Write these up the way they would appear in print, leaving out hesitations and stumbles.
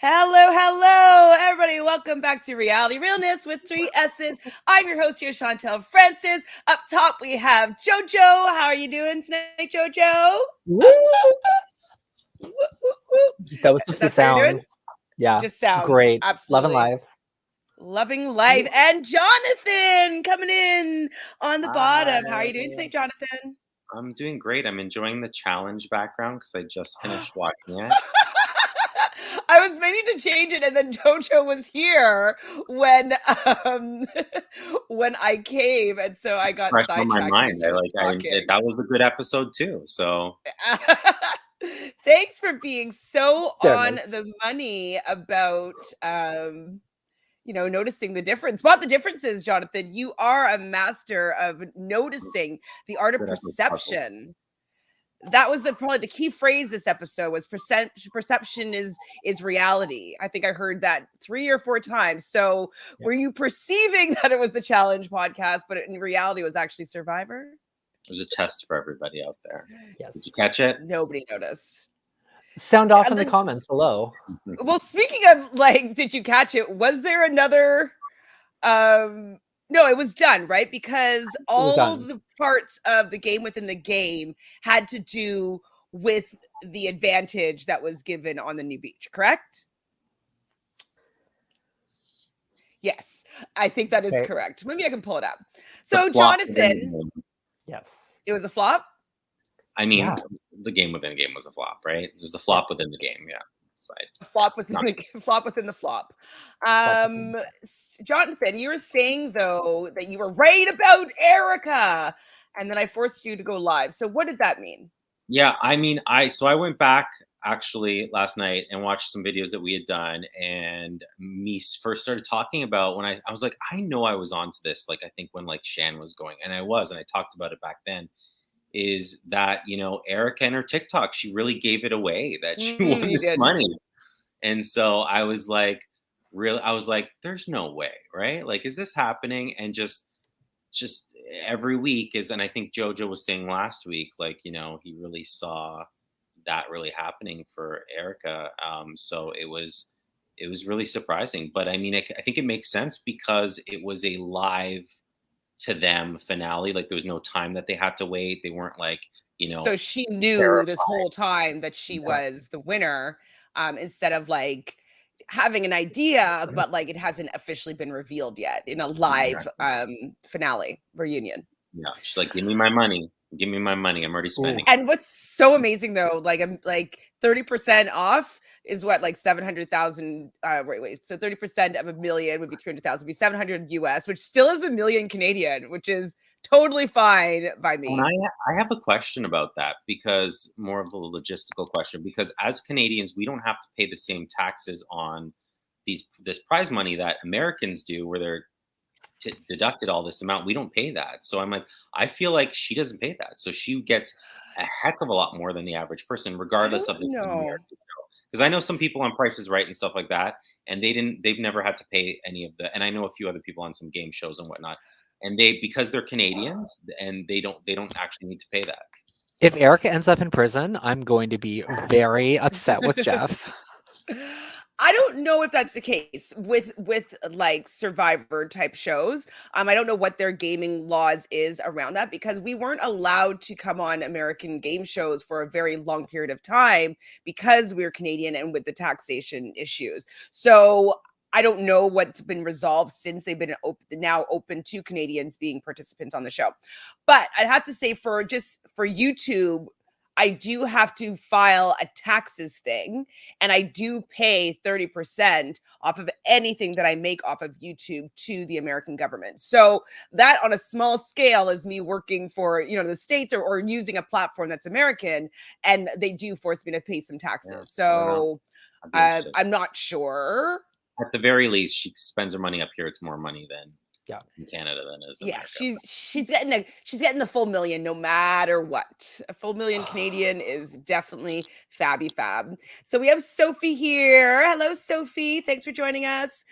Hello, everybody. Welcome back to Reality Realness with 3 S's. I'm your host here, Chantele Francis. Up top, we have Jojo. How are you doing tonight, Jojo? Woo! Woo, woo, woo. That was just the That's how you're doing? sounds. Yeah, Just sounds. great. Love and Absolutely. live. Loving life. And Jonathan coming in on the bottom. How are you doing tonight, Jonathan? I'm doing great. I'm enjoying the challenge background because I just finished watching it. I was meaning to change it, and then Jojo was here when when I came, and so I got Fresh on my sidetracked. And we mind. started talking. That was a good episode too. So Thanks for being so on Goodness. the money about noticing the difference. What the difference is, Jonathan, you are a master of noticing the art of good episode. perception. That was probably the key phrase this episode was perception is reality. I think I heard that 3 or 4 times. So were you perceiving that it was the challenge podcast, but in reality it was actually Survivor? It was a test for everybody out there. Yes. Did you catch it? Nobody noticed. Sound off in the comments below. Well, speaking of did you catch it? Was there another no, it was done, right? Because all the parts of the game within the game had to do with the advantage that was given on the new beach, correct? Yes, I think that is correct. Maybe I can pull it up. So, Jonathan. Yes. It was a flop? I mean, the game within the game was a flop, right? It was a flop within the game, yeah. Flop within the flop. Jonathan, you were saying though that you were right about Erica, and then I forced you to go live. So what did that mean? Yeah, I mean, I went back actually last night and watched some videos that we had done, and me first started talking about when I was like, I know I was onto this. Like, I think when Shan was going, and I was, and I talked about it back then. Is that Erica and her TikTok? She really gave it away that she won this money. And so I was like, there's no way, right? Like, is this happening? And just every week and I think Jojo was saying last week, he really saw that really happening for Erica. So it was really surprising. But I mean, I think it makes sense because it was a live to them finale. Like, there was no time that they had to wait. They weren't So she knew terrified this whole time that she was the winner. Instead of having an idea, but it hasn't officially been revealed yet in a live finale reunion. Yeah, she's like, give me my money. Give me my money. I'm already spending. And what's so amazing though, I'm 30% off is what, 700,000. Wait. So 30% of $1 million would be 300,000, would be 700 US, which still is $1 million Canadian, which is totally fine by me. And I have a question about that, because more of a logistical question, because as Canadians, we don't have to pay the same taxes on this prize money that Americans do, where they're deducted all this amount. We don't pay that. So I'm like, I feel like she doesn't pay that. So she gets a heck of a lot more than the average person, regardless of the American show. Because I know some people on Price is Right and stuff like that, and they've never had to pay any of the, and I know a few other people on some game shows and whatnot, and because they're Canadians and they don't actually need to pay that. If Erica ends up in prison, I'm going to be very upset with Jeff. I don't know if that's the case with Survivor type shows. I don't know what their gaming laws is around that, because we weren't allowed to come on American game shows for a very long period of time because we're Canadian and with the taxation issues. So I don't know what's been resolved since they've been now open to Canadians being participants on the show. But I'd have to say for YouTube, I do have to file a taxes thing, and I do pay 30% off of anything that I make off of YouTube to the American government. So that on a small scale is me working for, the States or using a platform that's American, and they do force me to pay some taxes. Yeah, so I'm not sure. At the very least, she spends her money up here. It's more money than in Canada than is America. She's getting the full $1 million no matter what. A full $1 million Canadian is definitely fab. So we have Sophie here. Hello, Sophie. Thanks for joining us.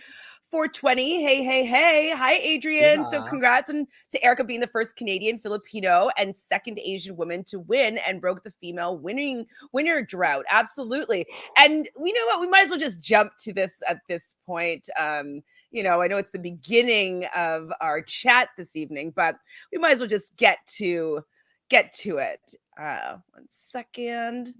420. Hey. Hi, Adrian. So Yeah. congrats to Erica being the first Canadian, Filipino, and second Asian woman to win and broke the female winner drought. Absolutely. And you know what? We might as well just jump to this at this point. You know, I know it's the beginning of our chat this evening, but we might as well just get to it. 1 second.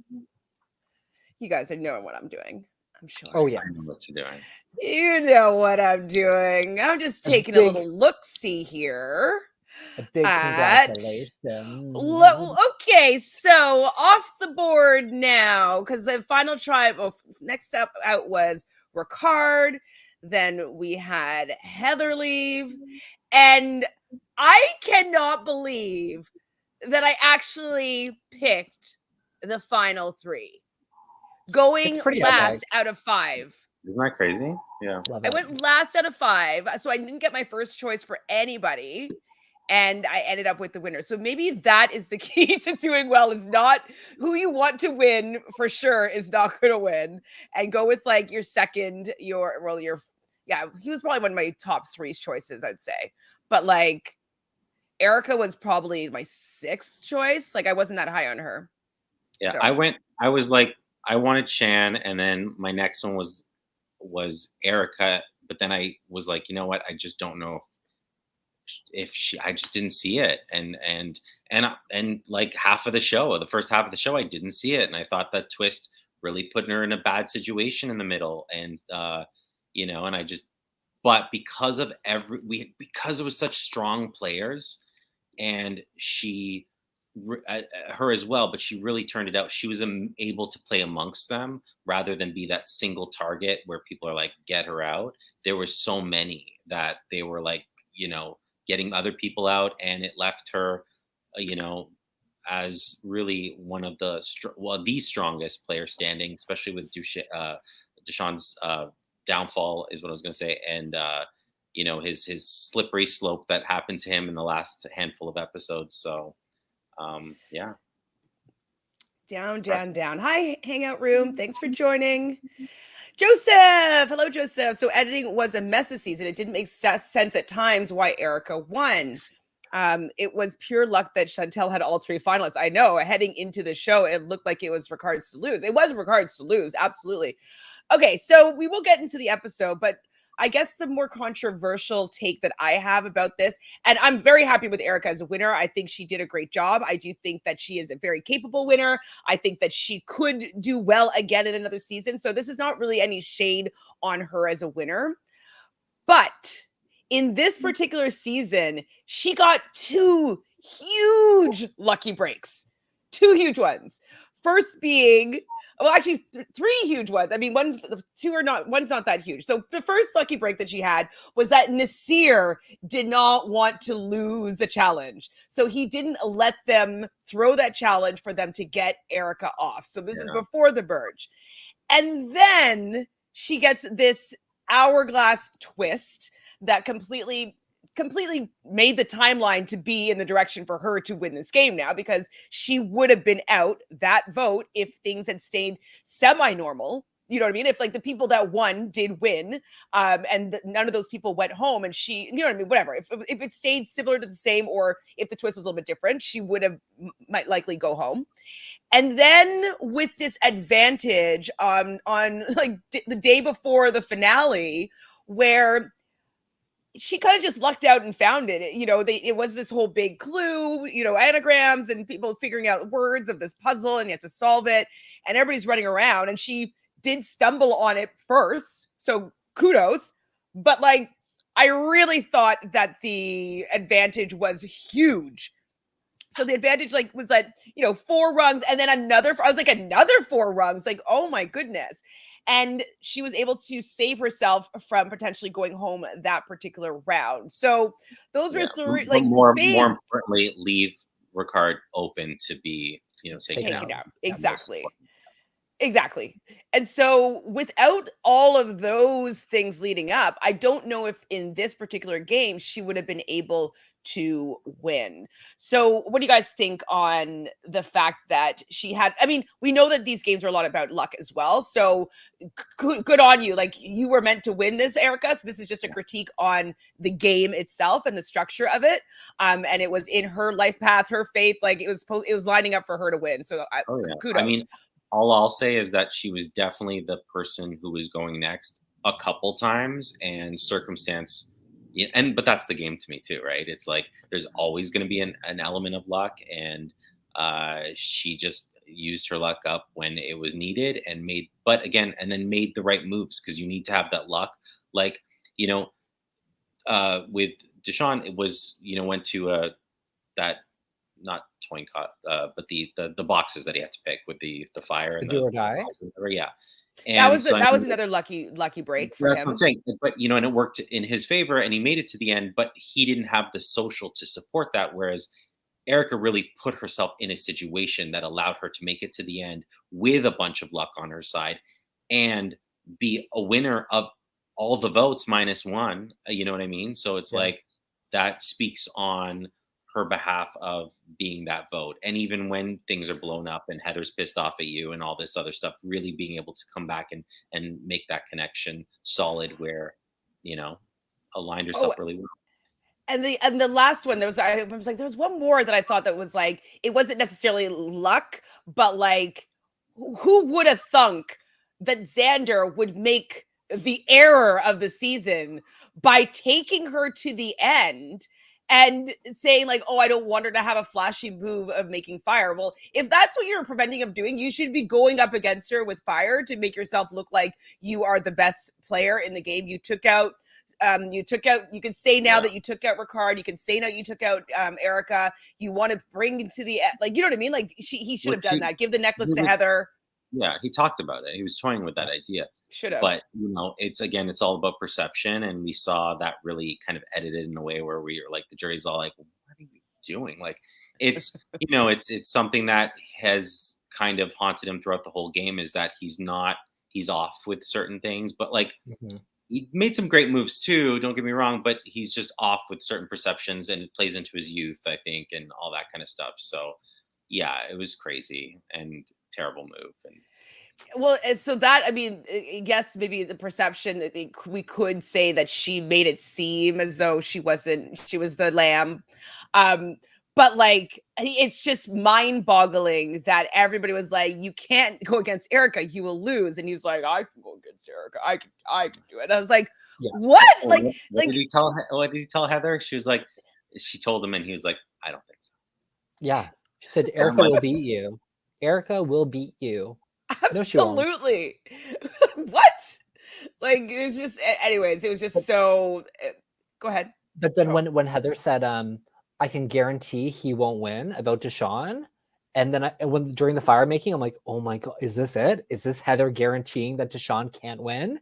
You guys are knowing what I'm doing, I'm sure. Oh, yes. I know what you're doing. You know what I'm doing. I'm just taking a little look-see here. A big congratulations. Okay, so off the board now, because the final next up out was Ricard. Then we had Heather leave. And I cannot believe that I actually picked the final 3. Going last out of 5. Isn't that crazy? Yeah. I went last out of 5, so I didn't get my first choice for anybody, and I ended up with the winner. So maybe that is the key to doing well, is not who you want to win for sure is not going to win, and go with like your second, he was probably one of my top 3 choices, I'd say. But like Erica was probably my 6th choice. Like I wasn't that high on her. Yeah, So. I wanted Shan, and then my next one was Erica, but then I was like, you know what? I just don't know if I just didn't see it, and like half of the show, the first half of the show, I didn't see it, and I thought that twist really put her in a bad situation in the middle, and you know, and I just, but because it was such strong players, and her as well, but she really turned it out. She was able to play amongst them rather than be that single target where people are like, get her out. There were so many that they were like, you know, getting other people out, and it left her, you know, as really one of the strongest player standing, especially with Deshaun's downfall is what I was going to say, and you know, his slippery slope that happened to him in the last handful of episodes. So. Yeah. Down. Hi, Hangout Room. Thanks for joining. Joseph. Hello, Joseph. So editing was a mess this season. It didn't make sense at times why Erica won. It was pure luck that Chantele had all 3 finalists. I know, heading into the show, it looked like it was Ricard's to lose. It was Ricard's to lose. Absolutely. Okay, so we will get into the episode, but I guess the more controversial take that I have about this, and I'm very happy with Erica as a winner. I think she did a great job. I do think that she is a very capable winner. I think that she could do well again in another season. So this is not really any shade on her as a winner. But in this particular season, she got 2 huge lucky breaks. 2 huge ones. First being, well, actually 3 huge ones. I mean, one's not that huge. So the first lucky break that she had was that Nasir did not want to lose the challenge. So he didn't let them throw that challenge for them to get Erica off. So this is before the merge. And then she gets this hourglass twist that completely made the timeline to be in the direction for her to win this game now, because she would have been out that vote if things had stayed semi-normal. You know what I mean? If like the people that won did win, and none of those people went home, and she, you know what I mean? Whatever. If it stayed similar to the same, or if the twist was a little bit different, she would have might likely go home. And then with this advantage on like the day before the finale, where she kind of just lucked out and found it. You know, it was this whole big clue, you know, anagrams and people figuring out words of this puzzle, and you have to solve it, and everybody's running around, and she did stumble on it first. So kudos. But like, I really thought that the advantage was huge. So the advantage like was like, you know, 4 rungs, and then another 4 rungs. Like, oh my goodness. And she was able to save herself from potentially going home that particular round. So those were 3, like, more importantly, leave Ricard open to be, you know, taken out. Exactly. Exactly. And so without all of those things leading up, I don't know if in this particular game she would have been able to win. So what do you guys think on the fact that she had, I mean, we know that these games are a lot about luck as well. So good on you. Like, you were meant to win this, Erica. So this is just a critique on the game itself and the structure of it. And it was in her life path, her faith, like it was lining up for her to win. So Oh yeah. kudos. I mean, all I'll say is that she was definitely the person who was going next a couple times, and circumstance. Yeah, but that's the game to me too, right? It's like there's always going to be an element of luck, and she just used her luck up when it was needed and then made the right moves, because you need to have that luck. Like, you know, with Deshaun, it was, went to that, not toy cot, but the boxes that he had to pick with the fire The and do the or die. whatever, yeah. That And was so I that was mean, another lucky break for that's what I'm him. saying. But and it worked in his favor, and he made it to the end. But he didn't have the social to support that. Whereas Erica really put herself in a situation that allowed her to make it to the end with a bunch of luck on her side, and be a winner of all the votes minus one. You know what I mean? So it's Yeah. like that speaks on her behalf of being that vote. And even when things are blown up and Heather's pissed off at you and all this other stuff, really being able to come back and make that connection solid, where, aligned Oh, herself really well. and the last one, I was like, there was one more that I thought that was like, it wasn't necessarily luck, but like, who would have thunk that Xander would make the error of the season by taking her to the end and saying like, oh, I don't want her to have a flashy move of making fire. Well, if that's what you're preventing of doing, you should be going up against her with fire to make yourself look like you are the best player in the game. You took out, you can say now that you took out Ricard, you can say now you took out Erica. You want to bring into the, like, you know what I mean? Like, he should have done that. Give the necklace to Heather. Yeah, he talked about it. He was toying with that idea. Should have. But, it's all about perception. And we saw that really kind of edited in a way where we are like, the jury's all like, what are we doing? Like, it's, it's something that has kind of haunted him throughout the whole game, is that he's off with certain things, but like, he made some great moves too, don't get me wrong, but he's just off with certain perceptions, and it plays into his youth, I think, and all that kind of stuff. So yeah, it was crazy and terrible move. And well, and so that, I mean, yes, maybe the perception that we could say that she made it seem as though she was the lamb. But like, it's just mind-boggling that everybody was like, you can't go against Erica, you will lose. And he's like, I can go against Erica. I can do it. And I was like, what? What did he tell? What did he tell Heather? She was like, she told him, and he was like, I don't think so. Yeah, she said Erica will beat you. Erica will beat you. Absolutely. No, what? Like, it's just, anyways, it was just so. Go ahead. But then when Heather said, I can guarantee he won't win about Deshaun, and then during the fire making, I'm like, oh my god, is this it? Is this Heather guaranteeing that Deshaun can't win?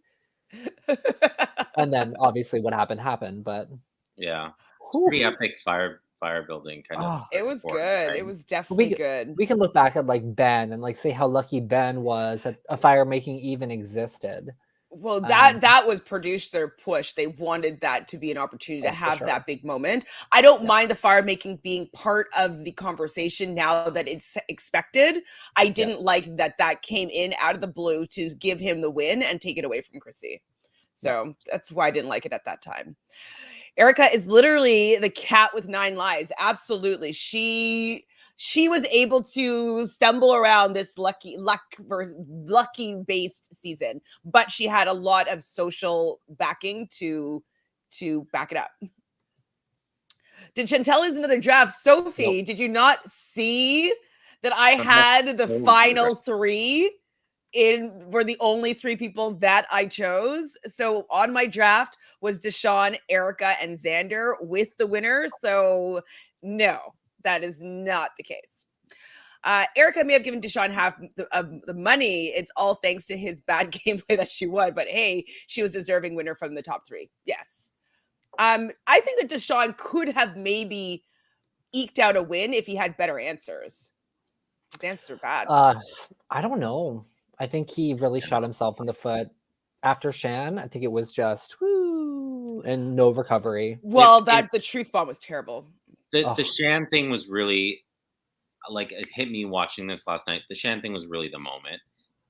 And then obviously what happened, but yeah, it's pretty epic fire building kind of. It was good. Right? It was definitely good. We can look back at like Ben and like say how lucky Ben was that a fire making even existed. Well, that was producer push. They wanted that to be an opportunity to have that big moment. I don't mind the fire making being part of the conversation now that it's expected. I didn't like that came in out of the blue to give him the win and take it away from Chrissy. So that's why I didn't like it at that time. Erica is literally the cat with 9 lives. Absolutely. She was able to stumble around this lucky based season, but she had a lot of social backing to back it up. Did Chantele's another draft? Sophie, did you not see that I had the final 3 were the only 3 people that I chose? So on my draft was Deshaun, Erica, and Xander with the winner. So no, that is not the case. Erica may have given Deshaun half of the money. It's all thanks to his bad gameplay that she won. But hey, she was deserving winner from the top 3. Yes. I think that Deshaun could have maybe eked out a win if he had better answers. His answers are bad. I don't know. I think he really shot himself in the foot after Shan. I think it was just woo and no recovery. Well, the truth bomb was terrible. The Shan thing was really like it hit me watching this last night. The Shan thing was really the moment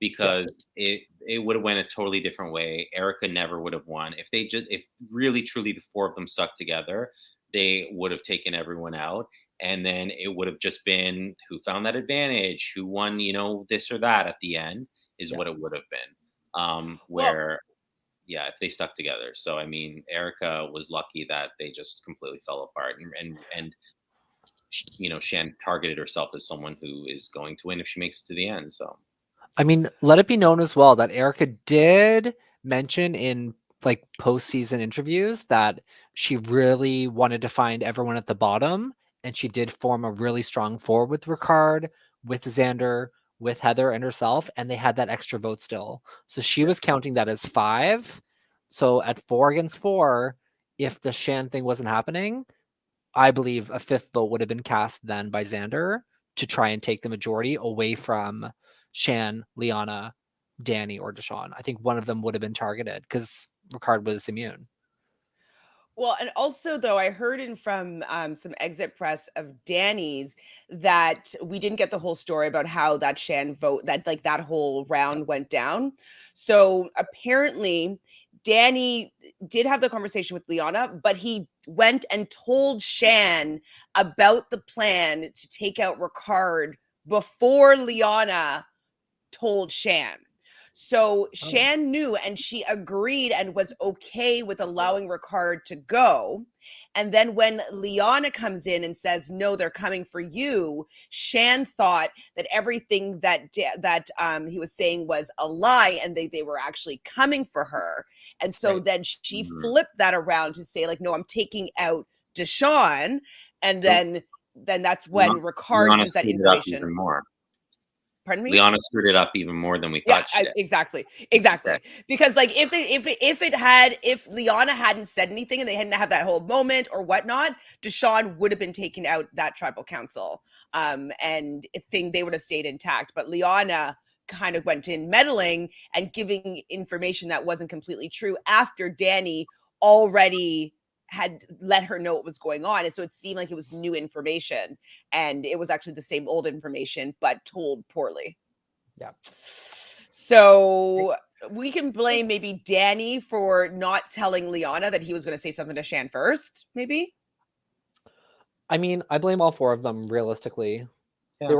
because it would have went a totally different way. Erica never would have won if really truly the four of them stuck together. They would have taken everyone out, and then it would have just been who found that advantage, who won, this or that at the end is what it would have been. Where yeah, if they stuck together. So I mean, Erica was lucky that they just completely fell apart, and Shan targeted herself as someone who is going to win if she makes it to the end. So, I mean, let it be known as well that Erica did mention in like postseason interviews that she really wanted to find everyone at the bottom, and she did form a really strong four with Ricard, with Xander, with Heather and herself, and they had that extra vote still. So she was counting that as 5. So at 4 against 4, if the Shan thing wasn't happening, I believe a 5th vote would have been cast then by Xander to try and take the majority away from Shan, Liana, Danny, or Deshawn. I think one of them would have been targeted because Ricard was immune. Well, and also though I heard from some exit press of Danny's that we didn't get the whole story about how that Shan vote that whole round went down. So apparently Danny did have the conversation with Liana, but he went and told Shan about the plan to take out Ricard before Liana told Shan. So Shan knew and she agreed and was okay with allowing Ricard to go. And then when Liana comes in and says, no, they're coming for you, Shan thought that everything that he was saying was a lie and they were actually coming for her. And so then she flipped that around to say like, no, I'm taking out Deshawn. And then that's when Ricard used that information. Pardon me? Liana screwed it up even more than we thought she did. Exactly. Because like if Liana hadn't said anything and they hadn't had that whole moment or whatnot, Deshawn would have been taken out that tribal council. And I think they would have stayed intact. But Liana kind of went in meddling and giving information that wasn't completely true after Danny already had let her know what was going on. And so it seemed like it was new information and it was actually the same old information, but told poorly. Yeah. So we can blame maybe Danny for not telling Liana that he was going to say something to Shan first, maybe. I mean, I blame all 4 of them realistically. Yeah.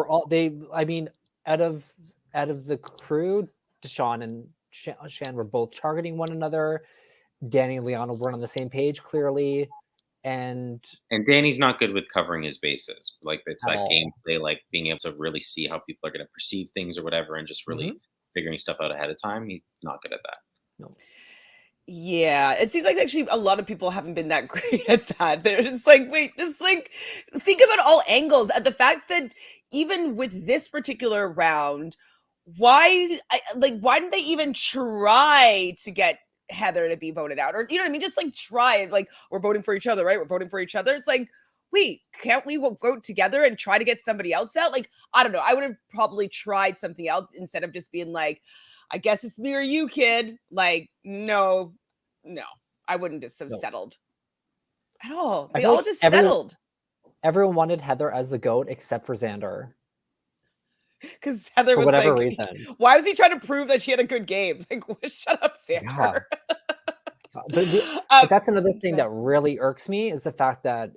Out of the crew, Deshawn and Shan were both targeting one another. Danny and Liana weren't on the same page clearly, and Danny's not good with covering his bases. Like it's that gameplay, like being able to really see how people are going to perceive things or whatever, and just really figuring stuff out ahead of time. He's not good at that. No. Yeah, it seems like actually a lot of people haven't been that great at that. They're just like, wait, just like think about all angles. At the fact that even with this particular round, why didn't they even try to get Heather to be voted out? Or you know what I mean? Just like try it. Like we're voting for each other, right? We're voting for each other. It's like, wait, can't we vote together and try to get somebody else out? Like, I don't know. I would have probably tried something else instead of just being like, I guess it's me or you, kid. Like, no, I wouldn't just have settled at all. They all just settled. Everyone wanted Heather as the GOAT except for Xander. Because Heather was for whatever reason. Why was he trying to prove that she had a good game? Like, shut up, Xander. Yeah. But that's another thing that really irks me is the fact that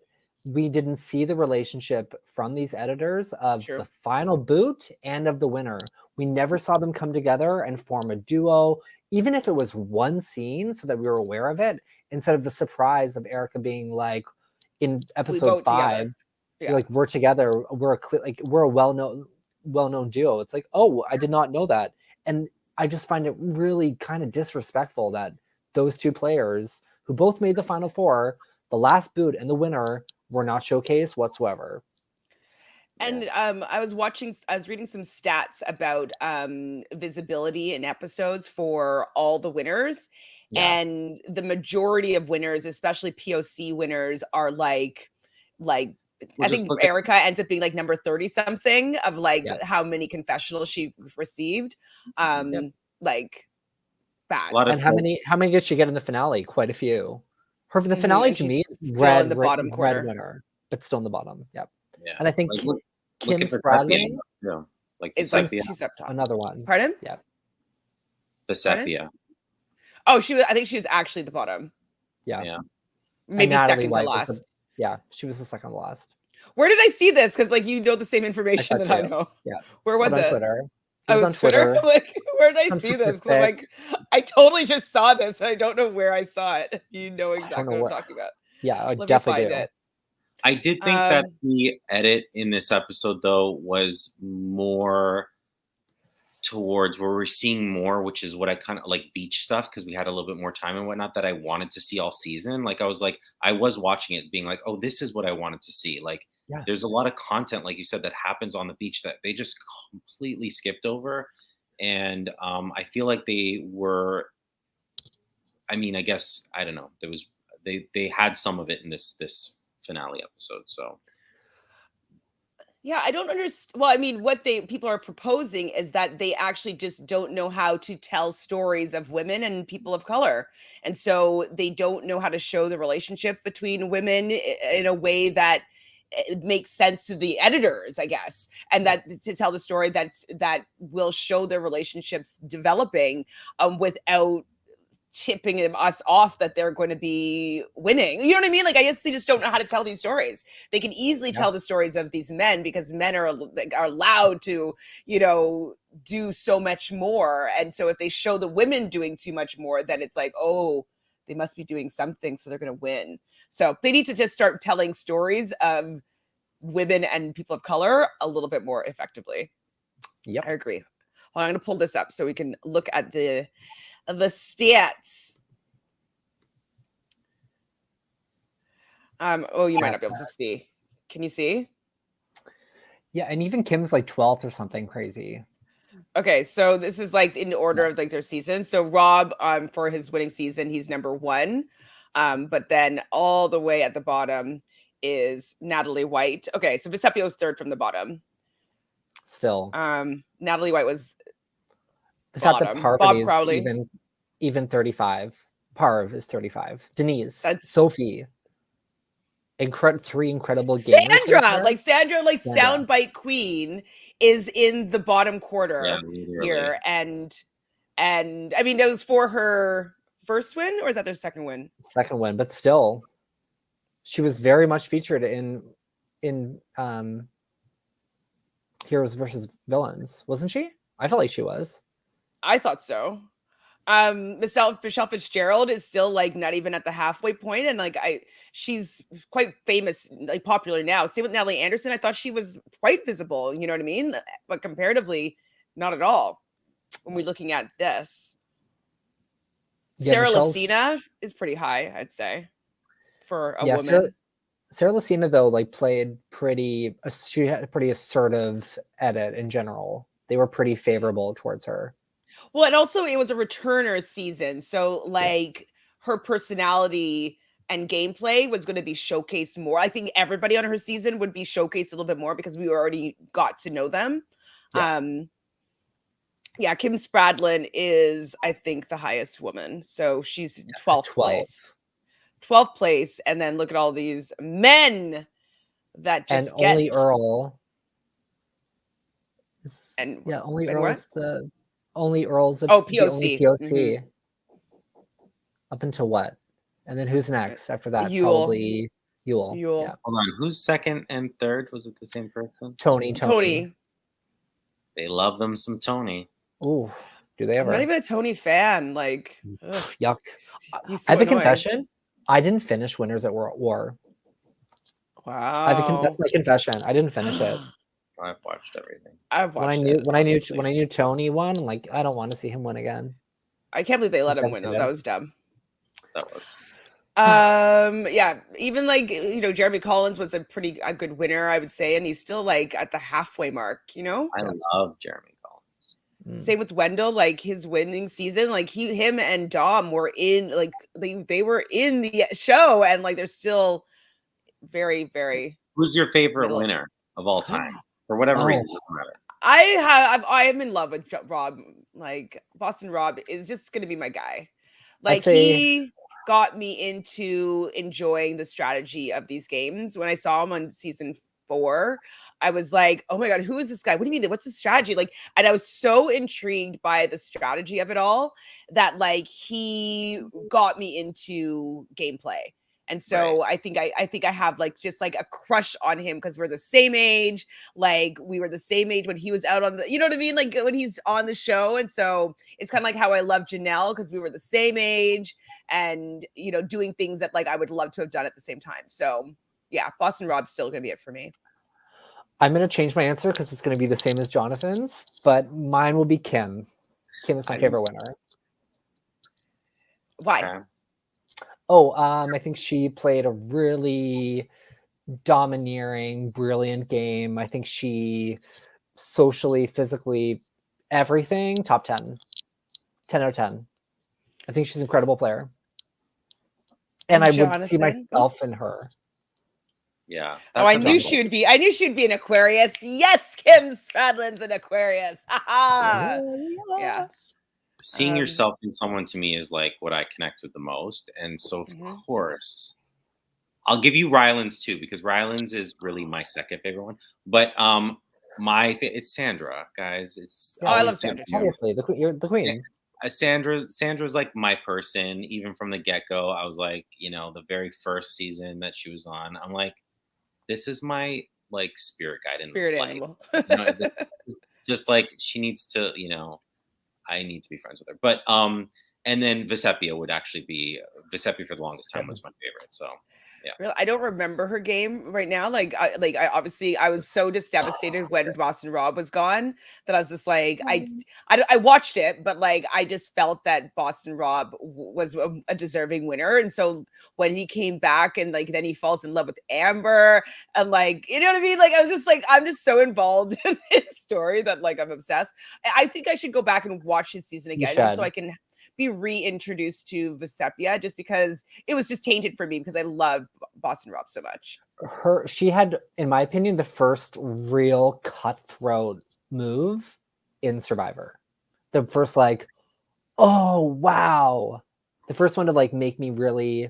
we didn't see the relationship from these editors of the final boot and of the winner. We never saw them come together and form a duo, even if it was one scene so that we were aware of it, instead of the surprise of Erica being like, in episode 5, like, we're together, we're a well-known duo. It's like, oh, I did not know that. And I just find it really kind of disrespectful that those 2 players who both made the final 4, the last boot and the winner, were not showcased whatsoever. And I was reading some stats about visibility in episodes for all the winners. Yeah. And the majority of winners, especially POC winners, are like I think Erica ends up being like number 30 something of like how many confessionals she received. Like bad. And how many did she get in the finale? Quite a few. The finale to me is still in the bottom quarter. Red winner, but still in the bottom. Yep. Yeah. And I think like, Kim Spradlin is like she's up top. Another one. Pardon? Yeah. The Sepia. Oh, I think she was actually the bottom. Yeah. Maybe second to last. She was the second to last. Where did I see this? Because like you know the same information that I know. Yeah. Where was it? On Twitter. I was on Twitter. Like, where did I see this? Because I'm like, I totally just saw this, and I don't know where I saw it. You know exactly what I'm talking about. Yeah, I definitely do. I did think that the edit in this episode, though, was more towards where we're seeing more, which is what I kind of like beach stuff, because we had a little bit more time and whatnot that I wanted to see all season. Like I was watching it being like, oh, this is what I wanted to see. Like there's a lot of content, like you said, that happens on the beach that they just completely skipped over. And I feel like they were, I mean, I guess, I don't know. There was, they had some of it in this finale episode. So yeah, I don't understand. Well, I mean, what people are proposing is that they actually just don't know how to tell stories of women and people of color. And so they don't know how to show the relationship between women in a way that it makes sense to the editors, I guess, and that to tell the story that will show their relationships developing without tipping us off that they're going to be winning. You know what I mean? Like, I guess they just don't know how to tell these stories. They can easily tell the stories of these men because men are allowed to, you know, do so much more. And so if they show the women doing too much more, then it's like, oh, they must be doing something, so they're going to win. So they need to just start telling stories of women and people of color a little bit more effectively. Yep. I agree. Well, I'm going to pull this up so we can look at the stats. Oh, you might not be able to see. Can you see? Yeah, and even Kim's like 12th or something crazy. Okay, so this is like in order of like their season. So Rob, for his winning season, he's number 1. But then all the way at the bottom is Natalie White. Okay, so Visapio was 3rd from the bottom. Still. Natalie White was the fact that Parvati is even 35. Parv is 35. Denise. That's Sophie. 3 incredible games. Sandra, soundbite queen, is in the bottom quarter here, and I mean, it was for her first win, or is that their second win? Second win, but still, she was very much featured in Heroes versus Villains, wasn't she? I felt like she was. I thought so. Michelle Fitzgerald is still like not even at the halfway point, and like she's quite famous, like popular now. Same with Natalie Anderson. I thought she was quite visible, you know what I mean? But comparatively, not at all. When we're looking at this, Sarah Lucina is pretty high, I'd say, for a woman. Sarah Lucina though, like played pretty. She had a pretty assertive edit in general. They were pretty favorable towards her. Well, and also it was a returner season. So like her personality and gameplay was going to be showcased more. I think everybody on her season would be showcased a little bit more because we already got to know them. Yeah. Kim Spradlin is, I think, the highest woman. So she's 12th place. 12th place. And then look at all these men that just get... only Earl. Only Earl is the... Only Earl's POC. POC. Up until what? And then who's next after that? Yul. Probably Yul. Yeah. Hold on. Who's 2nd and 3rd? Was it the same person? Tony. They love them some Tony. Ooh, do they ever? I'm not even a Tony fan. Like, yuck. He's so I have a annoying. confession. I didn't finish Winners at War. Wow. That's my confession. I didn't finish it. I've watched everything. When I knew Tony won, I'm like, I don't want to see him win again. I can't believe they let him win though. That was dumb. That was. Even like, you know, Jeremy Collins was a good winner, I would say, and he's still like at the halfway mark, you know? I love Jeremy Collins. Same with Wendell, like his winning season, like him and Dom were in, like they were in the show, and like they're still very, very Who's your favorite Middle. winner of all time? For whatever reason, it doesn't matter. I am in love with Rob. Like Boston Rob is just gonna be my guy. Like he got me into enjoying the strategy of these games. When I saw him on season 4, I was like, oh my god, who is this guy? What do you mean? What's the strategy? Like, and I was so intrigued by the strategy of it all that like he got me into gameplay. And so I think I have like just like a crush on him because we're the same age. Like we were the same age when he was out on the, you know what I mean? Like when he's on the show. And so it's kind of like how I love Janelle because we were the same age and, you know, doing things that like I would love to have done at the same time. So yeah, Boston Rob's still going to be it for me. I'm going to change my answer because it's going to be the same as Jonathan's, but mine will be Kim. Kim is my favorite winner. Why? Okay. I think she played a really domineering, brilliant game. I think she socially, physically, everything, top 10. 10 out of 10. I think she's an incredible player. And I would see myself in her. Yeah. I knew she would be. I knew she'd be an Aquarius. Yes, Kim Stradlin's an Aquarius. Yeah. Seeing yourself in someone to me is like what I connect with the most. And so of course, I'll give you Ryland's too, because Ryland's is really my second favorite one. But it's Sandra, guys. It's I love Sandra too. Obviously, you're the queen. Sandra's like my person, even from the get-go. I was like, you know, the very first season that she was on, I'm like, this is my like spirit guide in spirit life. animal. You know, just like she needs to, you know, I need to be friends with her. But and then Vecepia would actually be Vecepia for the longest time was my favorite. So yeah. Really, I don't remember her game right now. I obviously I was so just devastated when Boston Rob was gone that I was just like I watched it, but like I just felt that Boston Rob was a deserving winner, and so when he came back and like then he falls in love with Amber and like you know what I mean. Like I was just like I'm just so involved in this story that like I'm obsessed. I think I should go back and watch his season again just so I can be reintroduced to Vecepia just because it was just tainted for me because I love Boston Rob so much. She had, in my opinion, the first real cutthroat move in Survivor. The first like, oh wow. The first one to like make me really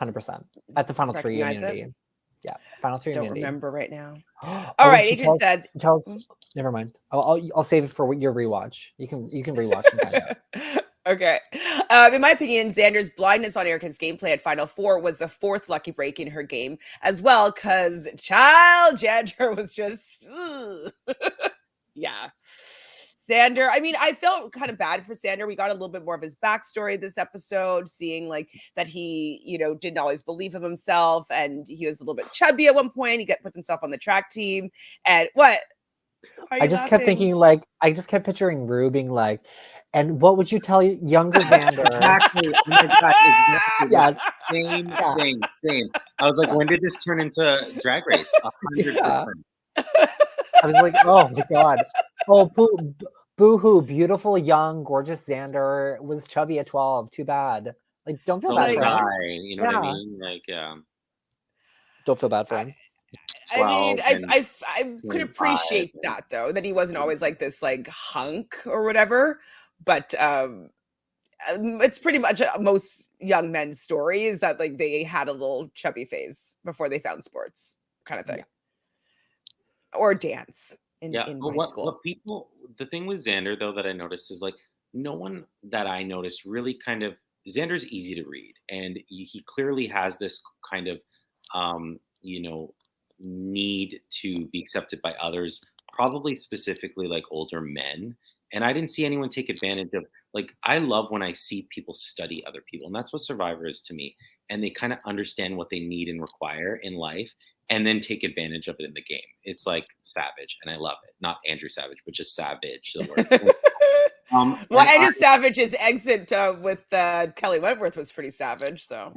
100% at the final 3 immunity. Yeah, final 3 immunity. Don't remember right now. All right, Adrian says. Never mind. I'll save it for your rewatch. You can rewatch and find out. Okay. In my opinion, Xander's blindness on Erica's gameplay at Final 4 was the 4th lucky break in her game as well, because Xander was just yeah. Xander, I mean, I felt kind of bad for Xander. We got a little bit more of his backstory this episode, seeing like that he, you know, didn't always believe in himself and he was a little bit chubby at one point. He puts himself on the track team. And what? I just kept thinking, like, I just kept picturing Rue being like, and what would you tell younger Xander? Exactly. Oh my God, exactly. Yeah. Same. I was like, when did this turn into Drag Race? 100%. I was like, oh my God. Oh, boo-hoo, beautiful, young, gorgeous Xander was chubby at 12. Too bad. Like, don't feel bad for him. You know what I mean? Like, yeah. Don't feel bad for him. I mean, I could appreciate that though, that he wasn't always like this like hunk or whatever. But it's pretty much most young men's story is that like they had a little chubby phase before they found sports kind of thing. Yeah. Or dance in my school. The thing with Xander though that I noticed is like no one that I noticed really kind of Xander's easy to read and he clearly has this kind of you know need to be accepted by others, probably specifically like older men. And I didn't see anyone take advantage of, like, I love when I see people study other people. And that's what Survivor is to me. And they kind of understand what they need and require in life and then take advantage of it in the game. It's like Savage. And I love it. Not Andrew Savage, but just Savage. Well, Andrew Savage's exit with Kelly Wentworth was pretty savage. So.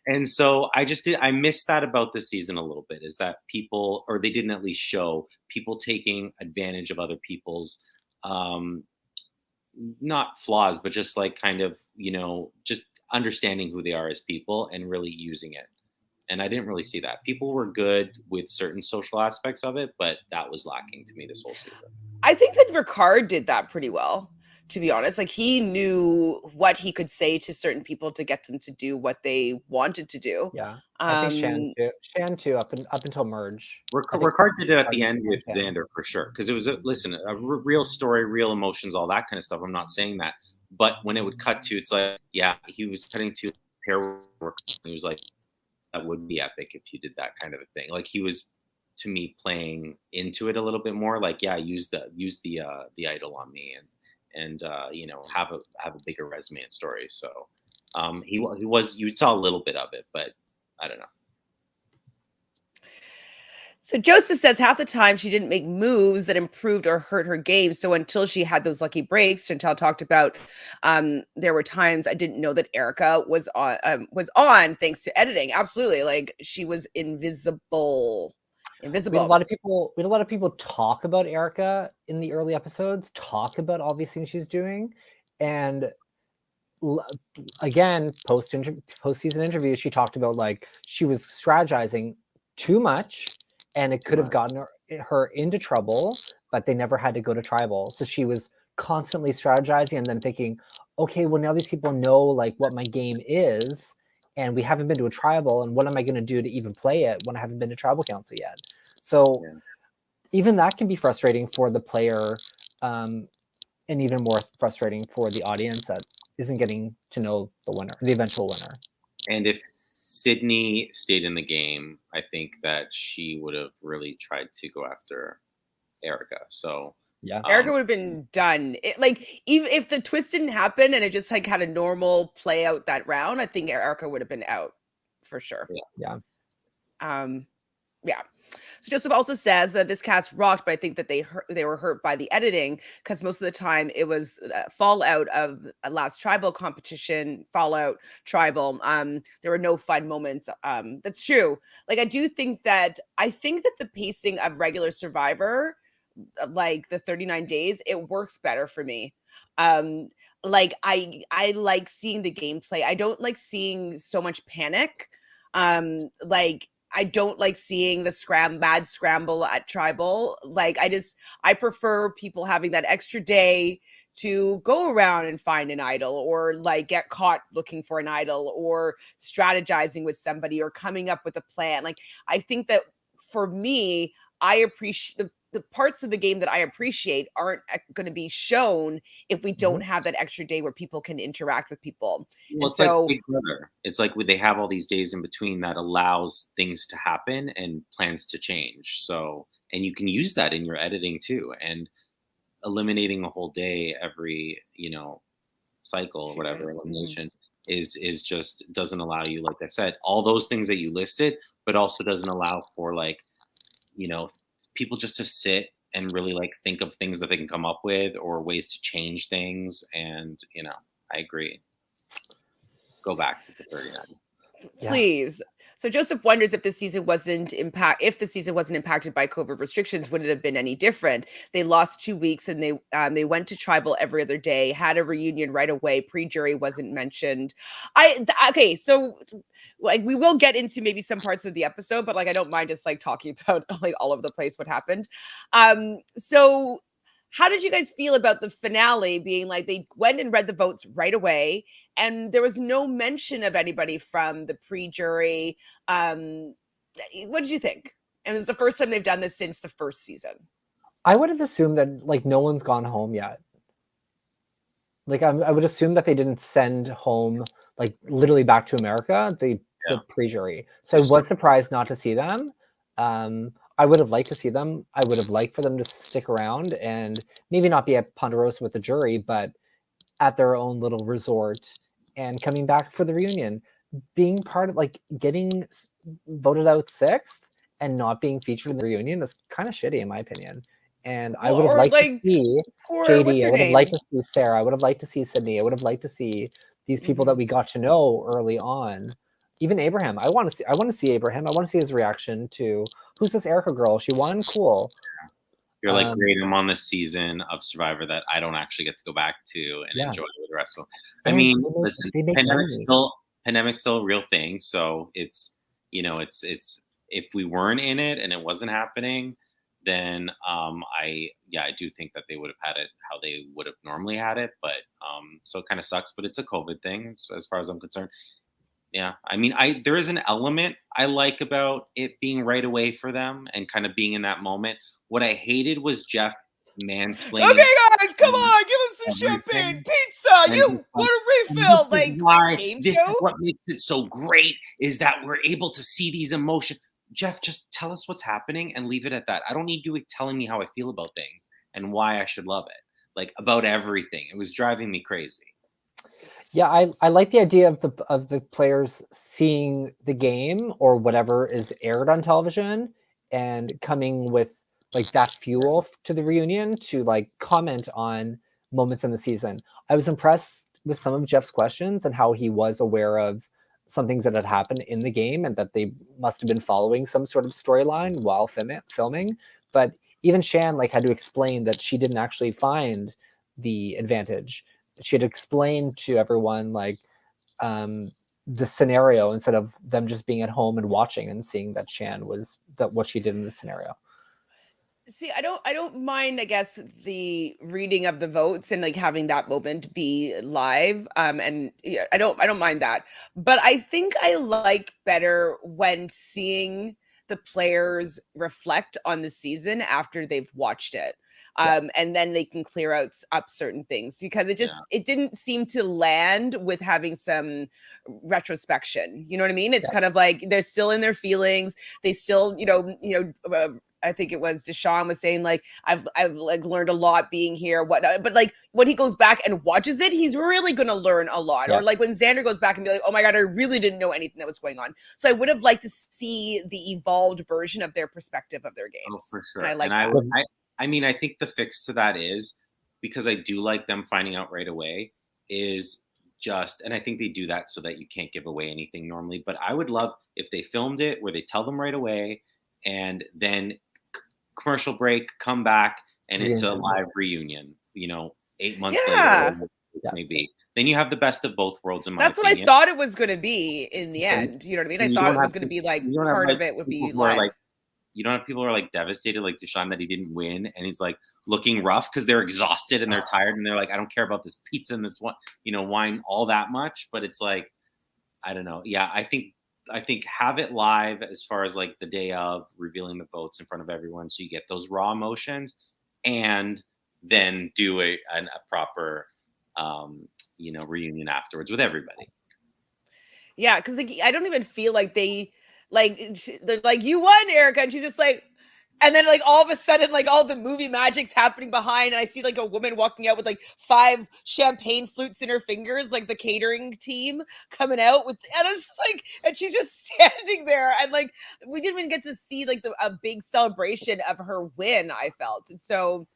And so I missed that about this season a little bit is that people, or they didn't at least show people taking advantage of other people's, not flaws, but just like kind of, you know, just understanding who they are as people and really using it. And I didn't really see that. People were good with certain social aspects of it, but that was lacking to me this whole season. I think that Ricard did that pretty well, to be honest. Like, he knew what he could say to certain people to get them to do what they wanted to do. Yeah, I think Shan too, up until merge. Ricard did it at the end with Xander for sure, because it was a real story, real emotions, all that kind of stuff. I'm not saying that, but when it would cut to, it's like, yeah, he was cutting to hair work. He was like, that would be epic if you did that kind of a thing. Like, he was, to me, playing into it a little bit more. Like, yeah, use the idol on me, and have a bigger resume and story. So he was, you saw a little bit of it, but I don't know. So Joseph says half the time she didn't make moves that improved or hurt her game. So until she had those lucky breaks, Chantele talked about, there were times I didn't know that Erica was on thanks to editing. Absolutely, like, she was invisible. We had a lot of people talk about Erica in the early episodes, talk about all these things she's doing, and again, post-season interviews, she talked about, like, she was strategizing too much, and it could have gotten her into trouble, but they never had to go to tribal. So she was constantly strategizing and then thinking, okay, well, now these people know, like, what my game is, and we haven't been to a tribal, and what am I going to do to even play it when I haven't been to tribal council yet? So even that can be frustrating for the player, and even more frustrating for the audience that isn't getting to know the eventual winner. And if Sydney stayed in the game, I think that she would have really tried to go after Erica. So yeah, Erica would have been done. Like, even if the twist didn't happen and it just, like, had a normal play out that round, I think Erica would have been out for sure. Yeah. Yeah. So Joseph also says that this cast rocked, but I think that they were hurt by the editing, because most of the time it was fallout of a last tribal competition, fallout tribal. There were no fun moments. That's true. Like, I think that the pacing of regular Survivor, like the 39 days, it works better for me. Like, I like seeing the gameplay. I don't like seeing so much panic. Like, I don't like seeing the bad scramble at tribal. Like, I prefer people having that extra day to go around and find an idol, or, like, get caught looking for an idol, or strategizing with somebody, or coming up with a plan. Like, I think that for me, I appreciate the parts of the game that I appreciate aren't going to be shown if we don't have that extra day where people can interact with people. Well, it's like Big Brother. It's like they have all these days in between that allows things to happen and plans to change. So, and you can use that in your editing too. And eliminating a whole day every, cycle or whatever elimination is just doesn't allow you, like I said, all those things that you listed, but also doesn't allow for, like, people just to sit and really, like, think of things that they can come up with or ways to change things. And, I agree. Go back to the 39. Please. So Joseph wonders if the season wasn't impacted by COVID restrictions, would it have been any different? They lost 2 weeks, and they went to tribal every other day, had a reunion right away. Pre-jury wasn't mentioned. Okay, so, like, we will get into maybe some parts of the episode, but, like, I don't mind just, like, talking about, like, all over the place what happened. So how did you guys feel about the finale being like they went and read the votes right away, and there was no mention of anybody from the pre-jury? What did you think? And it was the first time they've done this since the first season. I would have assumed that, like, no one's gone home yet. Like, I would assume that they didn't send home, like, literally back to America, the pre-jury. So I was surprised not to see them. I would have liked to see them. I would have liked for them to stick around and maybe not be at Ponderosa with the jury, but at their own little resort and coming back for the reunion. Being part of, like, getting voted out 6th and not being featured in the reunion is kind of shitty, in my opinion. And I would have liked to see JD. I would have liked to see Sarah. I would have liked to see Sydney. I would have liked to see these people that we got to know early on. Even Abraham. I want to see Abraham. I want to see his reaction to, who's this Erica girl? She won? Cool. You're like, great, I'm on this season of Survivor that I don't actually get to go back to and enjoy with the rest of them. I mean, listen, pandemic's still a real thing, so it's you know, it's if we weren't in it and it wasn't happening, then I do think that they would have had it how they would have normally had it. But so it kind of sucks, but it's a COVID thing as far as I'm concerned. Yeah, I mean, there is an element I like about it being right away for them and kind of being in that moment. What I hated was Jeff mansplaining Okay, guys, come on, give him some champagne, everything, pizza. and You just like, want a and this refill? is Like why, game this show? is what makes it so great, is that we're able to see these emotions. Jeff, just tell us what's happening and leave it at that. I don't need you telling me how I feel about things and why I should love it. Like about everything. It was driving me crazy. Yeah, I like the idea of the players seeing the game or whatever is aired on television and coming with like that fuel to the reunion to like comment on moments in the season. I was impressed with some of Jeff's questions and how he was aware of some things that had happened in the game and that they must have been following some sort of storyline while filming. But even Shan like had to explain that she didn't actually find the advantage. She had explained to everyone like the scenario instead of them just being at home and watching and seeing that Shan was that what she did in the scenario. See, I don't mind, I guess, the reading of the votes and like having that moment be live. And yeah, I don't mind that. But I think I like better when seeing the players reflect on the season after they've watched it. And then they can clear up certain things because it didn't seem to land with having some retrospection. You know what I mean? It's kind of like they're still in their feelings. They still, I think it was Deshaun was saying like I've like learned a lot being here, whatnot. But like when he goes back and watches it, he's really gonna learn a lot. Or like when Xander goes back and be like, oh my god, I really didn't know anything that was going on. So I would have liked to see the evolved version of their perspective of their games. Oh, for sure. And I like that. I mean, I think the fix to that is, because I do like them finding out right away, is just, and I think they do that so that you can't give away anything normally. But I would love if they filmed it where they tell them right away and then commercial break, come back, and it's a live reunion, 8 months later, maybe. Then you have the best of both worlds in my That's opinion. what I thought it was going to be in the end. You know what I mean? I thought it was going to be like part of it would be live. You don't have people who are like devastated, like Deshaun, that he didn't win, and he's like looking rough because they're exhausted and they're tired and they're like, I don't care about this pizza and this one, wine all that much. But it's like, I don't know. Yeah, I think have it live as far as like the day of revealing the votes in front of everyone, so you get those raw emotions, and then do a proper reunion afterwards with everybody. Yeah, because like I don't even feel like they're like, you won, Erica, and she's just like, and then like all of a sudden like all the movie magic's happening behind, and I see like a woman walking out with like 5 champagne flutes in her fingers, like the catering team coming out with, and I was just like, and she's just standing there, and like we didn't even get to see like a big celebration of her win, I felt. And so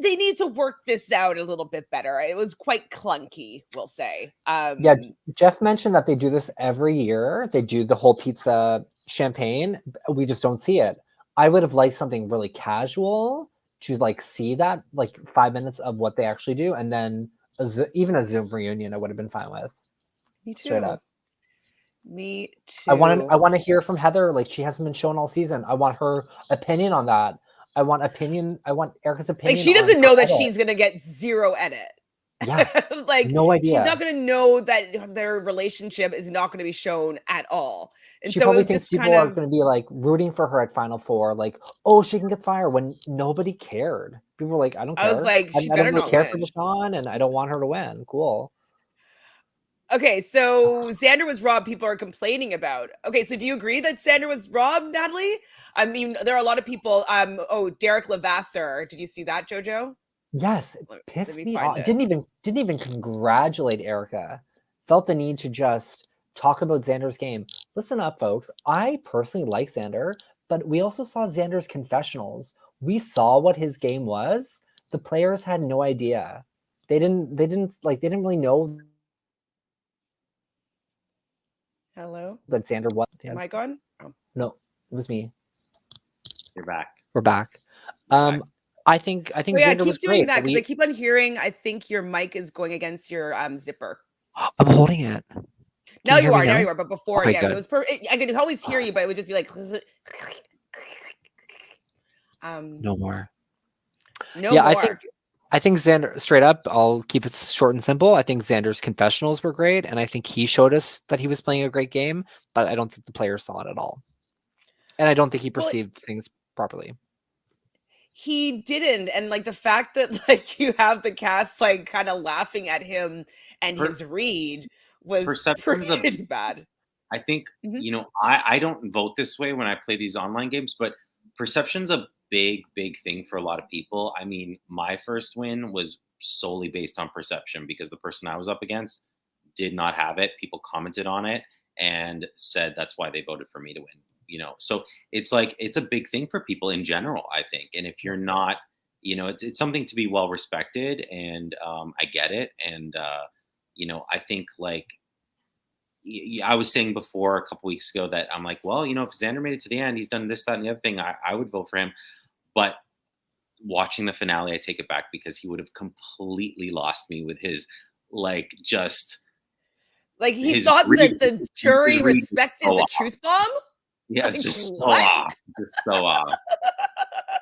they need to work this out a little bit better. It was quite clunky, we'll say. Yeah, Jeff mentioned that they do this every year. They do the whole pizza champagne. We just don't see it. I would have liked something really casual to like see that, like 5 minutes of what they actually do, and then even a Zoom reunion I would have been fine with. Me too. Straight up. Me too. I want to hear from Heather. Like, she hasn't been shown all season. I want her opinion on that. I want Erica's opinion. Like, she doesn't know that she's gonna get 0 edit. Yeah. Like, no idea. She's not gonna know that their relationship is not gonna be shown at all. And she so probably it was thinks just people are going to be like rooting for her at Final Four, like, oh, she can get fired, when nobody cared. People were like, I don't care. I was like, she better not care win. for Deshaun, and I don't want her to win. Cool. Okay, so Xander was robbed. People are complaining about. Okay, so do you agree that Xander was robbed, Natalie? I mean, there are a lot of people. Derek Levasseur. Did you see that, Jojo? Yes, it pissed me off. Didn't even congratulate Erica. Felt the need to just talk about Xander's game. Listen up, folks. I personally like Xander, but we also saw Xander's confessionals. We saw what his game was. The players had no idea. They didn't really know. Hello? That Xander was. Am I gone? Oh. No, it was me. You're back. We're back. I think Xander was keep doing great, that because I keep on hearing. I think your mic is going against your zipper. I'm holding it. Can Now you hear you me are. Now now? you are. But before, Okay, yeah, good. it was I could always hear you, but it would just be like, No more. no Yeah, more. I think Xander, straight up, I'll keep it short and simple. I think Xander's confessionals were great, and I think he showed us that he was playing a great game, but I don't think the players saw it at all. And I don't think he Well, perceived things properly. he didn't, and like the fact that like you have the cast like kind of laughing at him and Per- his read was perceptions of pretty bad. I think, Mhm. I don't vote this way when I play these online games, but perception's a big, big thing for a lot of people. I mean, my first win was solely based on perception because the person I was up against did not have it. People commented on it and said that's why they voted for me to win. So it's like it's a big thing for people in general, I think. And if you're not, it's something to be well respected, and I get it. And I think like I was saying before a couple weeks ago that I'm like, well, if Xander made it to the end, he's done this, that, and the other thing. I would vote for him. But watching the finale, I take it back because he would have completely lost me with his like just Like he his thought read. that the His jury read is so respected the off. truth bomb. Yeah, it's Like just so what? off. Just so off.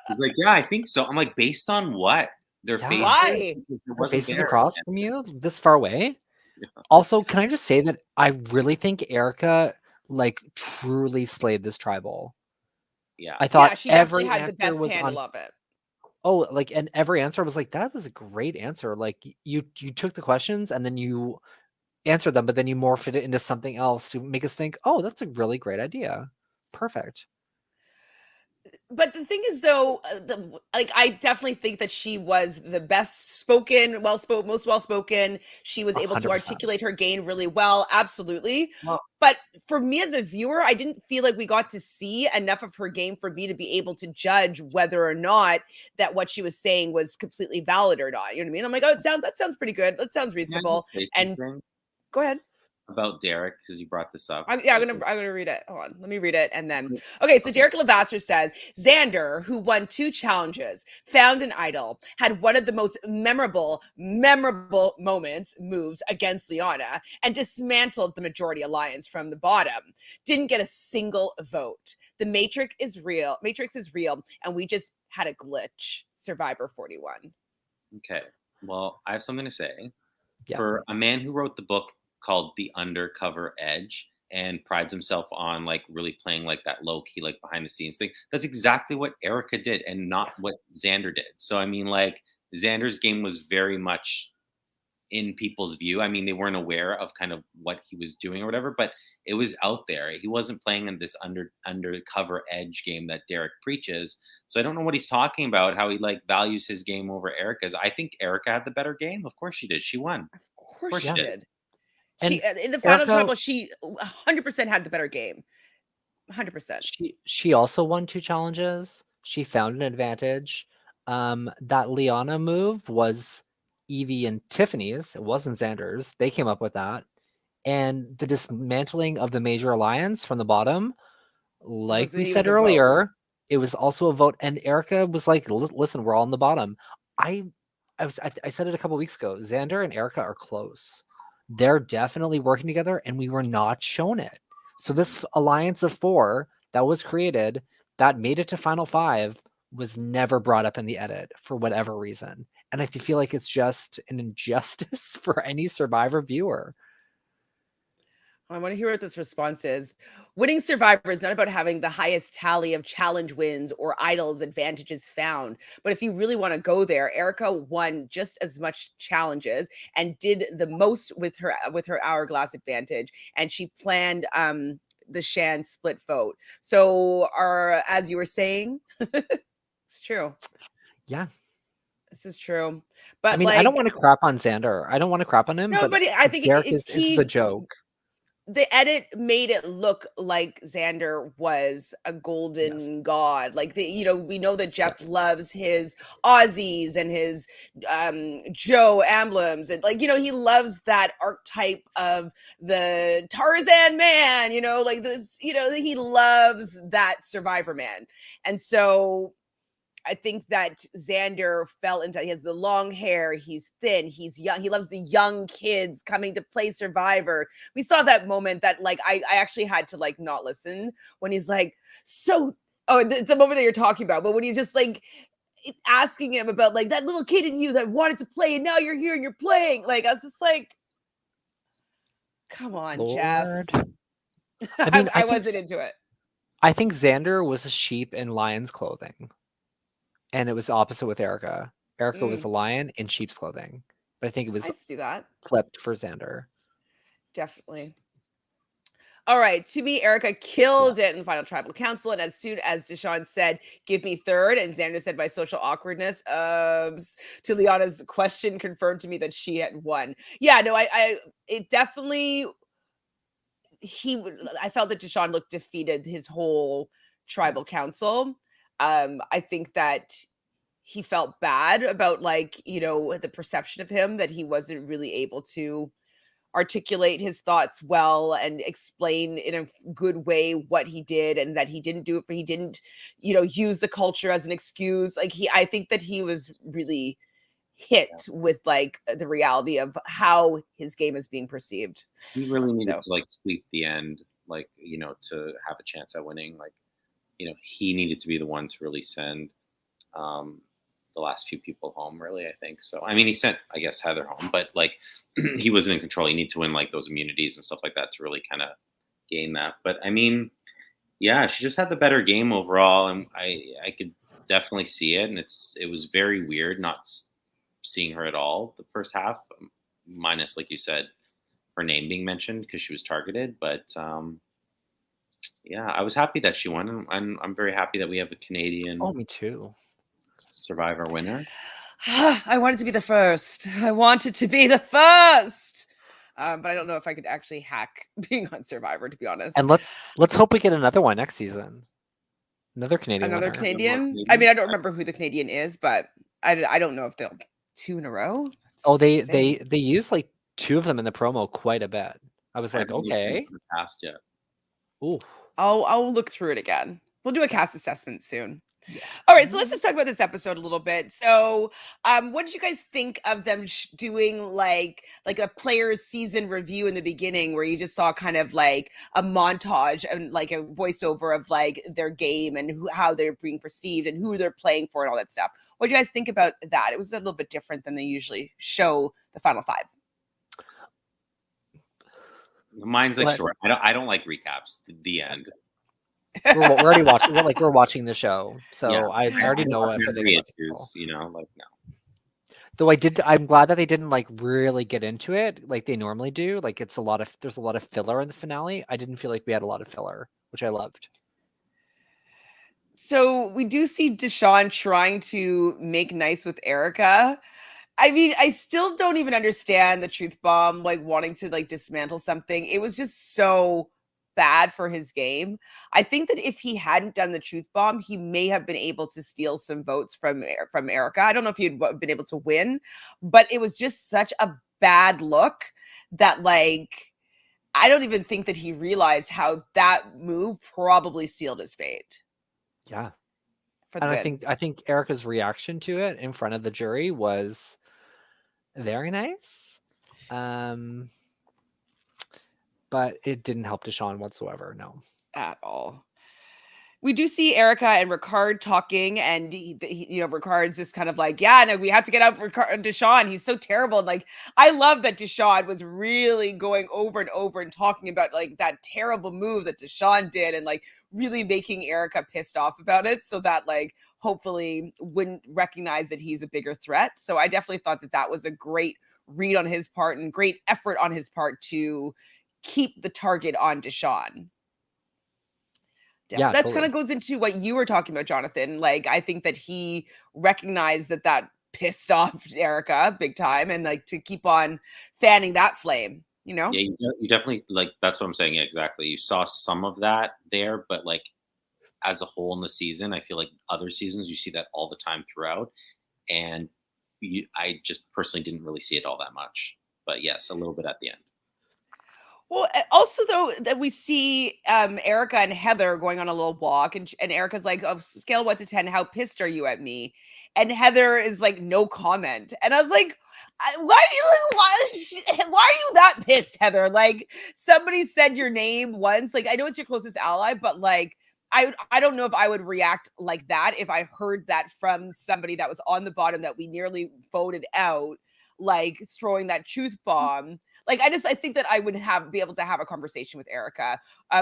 He's like, yeah, I think so. I'm like, based on what? Their Yeah. faces? Why? Because it Her wasn't faces there. across from you, this far away. Also, can I just say that I really think Erica like truly slayed this tribal. Yeah. I Yeah, thought she definitely every had the answer best was on. handle of it. Oh, like, and every answer was like, that was a great answer. Like you took the questions and then you answered them, but then you morphed it into something else to make us think, oh, that's a really great idea. Perfect. But the thing is, though, like I definitely think that she was the best spoken, most well spoken. She was able to 100%. articulate her game really well, absolutely. Well, But for me as a viewer, I didn't feel like we got to see enough of her game for me to be able to judge whether or not that what she was saying was completely valid or not. You know what I mean? I'm like, oh, that sounds pretty good. That sounds can I reasonable. just say And something go ahead. about Derek because you brought this up? Yeah, I'm gonna read it. Hold on, let me read it, and then okay. So Derek Lavasser says Xander, who won 2 challenges, found an idol, had one of the most memorable moves against Liana, and dismantled the majority alliance from the bottom. Didn't get a single vote. The Matrix is real, and we just had a glitch. Survivor 41. Okay. Well, I have something to say. Yeah. For a man who wrote the book called The Undercover Edge and prides himself on like really playing like that low key, like behind the scenes thing, that's exactly what Erica did and not what Xander did. So, I mean, like Xander's game was very much in people's view. I mean, they weren't aware of kind of what he was doing or whatever, but it was out there. He wasn't playing in this undercover edge game that Derek preaches. So I don't know what he's talking about, how he like values his game over Erica's. I think Erica had the better game. Of course she did. She won. Of Of course course she she Yeah. did. did. She And in the final Erica, tribal, she 100% had the better game. 100%. she also won 2 challenges. She found an advantage. That Liana move was Evie and Tiffany's. It wasn't Xander's. They came up with that. And the dismantling of the major alliance from the bottom, like we It was said a vote. earlier, it was also a vote. And Erica was like, listen, we're all on the bottom. I said it a couple weeks ago. Xander and Erica are close. They're definitely working together, and we were not shown it. So this alliance of 4 that was created, that made it to Final 5, was never brought up in the edit for whatever reason. And I feel like it's just an injustice for any Survivor viewer. I want to hear what this response is. Winning Survivor is not about having the highest tally of challenge wins or idols advantages found. But if you really want to go there, Erica won just as much challenges and did the most with her hourglass advantage. And she planned the Shan split vote. So as you were saying, it's true. Yeah. This is true. I But mean, I don't like, want to crap on Xander. I don't want to crap on him, no, but but I think Derek is the he joke. the edit made it look like Xander was a Yes. golden god. Like we know that Yeah. Jeff loves his Aussies and his Joe emblems, and like he loves that archetype of the Tarzan man. Like this. He loves that Survivor man, and so I think that Xander fell into, he has the long hair, he's thin, he's young, he loves the young kids coming to play Survivor. We saw that moment that like I actually had to like not listen when he's like, so it's the moment that you're talking about, but when he's just like asking him about like that little kid in you that wanted to play and now you're here and you're playing. Like I was just like, come on, Lord. Jeff. I mean, I wasn't into it. I think Xander was a sheep in lion's clothing. And it was opposite with Erica. Erica was a lion in sheep's clothing. But I think it was I see that. flipped for Xander. Definitely. All right. To me, Erica killed it in the final tribal council. And as soon as Deshawn said, give me third, and Xander said, by social awkwardness, to Liana's question confirmed to me that she had won. Yeah, no, it definitely, I felt that Deshawn looked defeated his whole tribal council. I think that he felt bad about like, the perception of him, that he wasn't really able to articulate his thoughts well and explain in a good way what he did, and that he didn't do it, but he didn't, use the culture as an excuse. Like I think that he was really hit with like the reality of how his game is being perceived. He really needed to like sweep the end, like, to have a chance at winning. Like, he needed to be the one to really send the last few people home, really, I think. So, I mean, he sent, I guess, Heather home, but like he wasn't in control. You need to win like those immunities and stuff like that to really kind of gain that. But I mean, yeah, she just had the better game overall, and I could definitely see it. And it was very weird not seeing her at all the first half, minus, like you said, her name being mentioned because she was targeted. But yeah, I was happy that she won, and I'm very happy that we have a Canadian. Oh, me too. Survivor winner. I wanted to be the first. I wanted to be the first. But I don't know if I could actually hack being on Survivor, to be honest. And let's hope we get another one next season. Another Canadian winner. Canadian? I mean, I don't remember who the Canadian is, but I don't know if they'll 2 in a row. That's they use like 2 of them in the promo quite a bit. I was like, okay. Cast yet. Ooh. I'll look through it again. We'll do a cast assessment soon. Yeah. All right, so let's just talk about this episode a little bit. So, what did you guys think of them doing like a player's season review in the beginning, where you just saw kind of like a montage and like a voiceover of like their game and how they're being perceived and who they're playing for and all that stuff? What do you guys think about that? It was a little bit different than they usually show the final 5. Mine's like short. I don't like recaps. The end. We're already watching. We're watching the show, so yeah, I already know everything. Issues, like no. Though I'm glad that they didn't like really get into it like they normally do. Like there's a lot of filler in the finale. I didn't feel like we had a lot of filler, which I loved. So we do see Deshawn trying to make nice with Erica. I mean, I still don't even understand the truth bomb, like wanting to like dismantle something. It was just so bad for his game. I think that if he hadn't done the truth bomb, he may have been able to steal some votes from Erica. I don't know if he'd been able to win, but it was just such a bad look that like I don't even think that he realized how that move probably sealed his fate. Yeah. And I think Erica's reaction to it in front of the jury was very nice. But it didn't help Deshawn whatsoever. No. At all. We do see Erica and Ricard talking, and Ricard's just kind of like, yeah, no, we have to get out for Deshawn. He's so terrible. And like, I love that Deshawn was really going over and over and talking about like that terrible move that Deshawn did, and like really making Erica pissed off about it, so that like hopefully wouldn't recognize that he's a bigger threat. So I definitely thought that was a great read on his part and great effort on his part to keep the target on Deshawn. Yeah, that kind of goes into what you were talking about, Jonathan. Like, I think that he recognized that pissed off Erica big time, and like to keep on fanning that flame, Yeah, you definitely like, that's what I'm saying. Yeah, exactly. You saw some of that there, but like as a whole in the season, I feel like other seasons you see that all the time throughout, and I just personally didn't really see it all that much. But yes, a little bit at the end. Well, also though that we see Erica and Heather going on a little walk, and Erica's like, "Oh, scale 1 to 10, how pissed are you at me?" And Heather is like, "No comment." And I was like, "Why are you why are you that pissed, Heather? Like somebody said your name once. Like I know it's your closest ally, but like." I don't know if I would react like that if I heard that from somebody that was on the bottom that we nearly voted out, like throwing that truth bomb. Like I think that I would be able to have a conversation with Erica.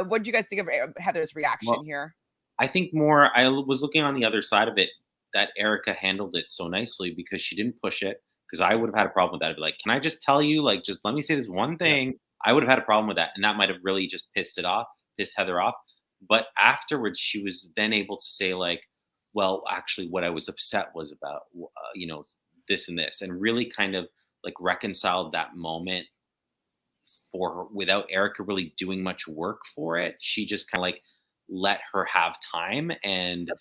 What did you guys think of Heather's reaction Well, here? I think more. Was looking on the other side of it that Erica handled it so nicely because she didn't push it. Because I would have had a problem with that. I'd be like, "Can I just tell you? Like, just let me say this one Yeah. thing." I would have had a problem with that, and that might have really just pissed Heather off. But afterwards, she was then able to say like, "Well, actually, what I was upset was about, this and this," and really kind of like reconciled that moment for her without Erica really doing much work for it. She just kind of like let her have time, and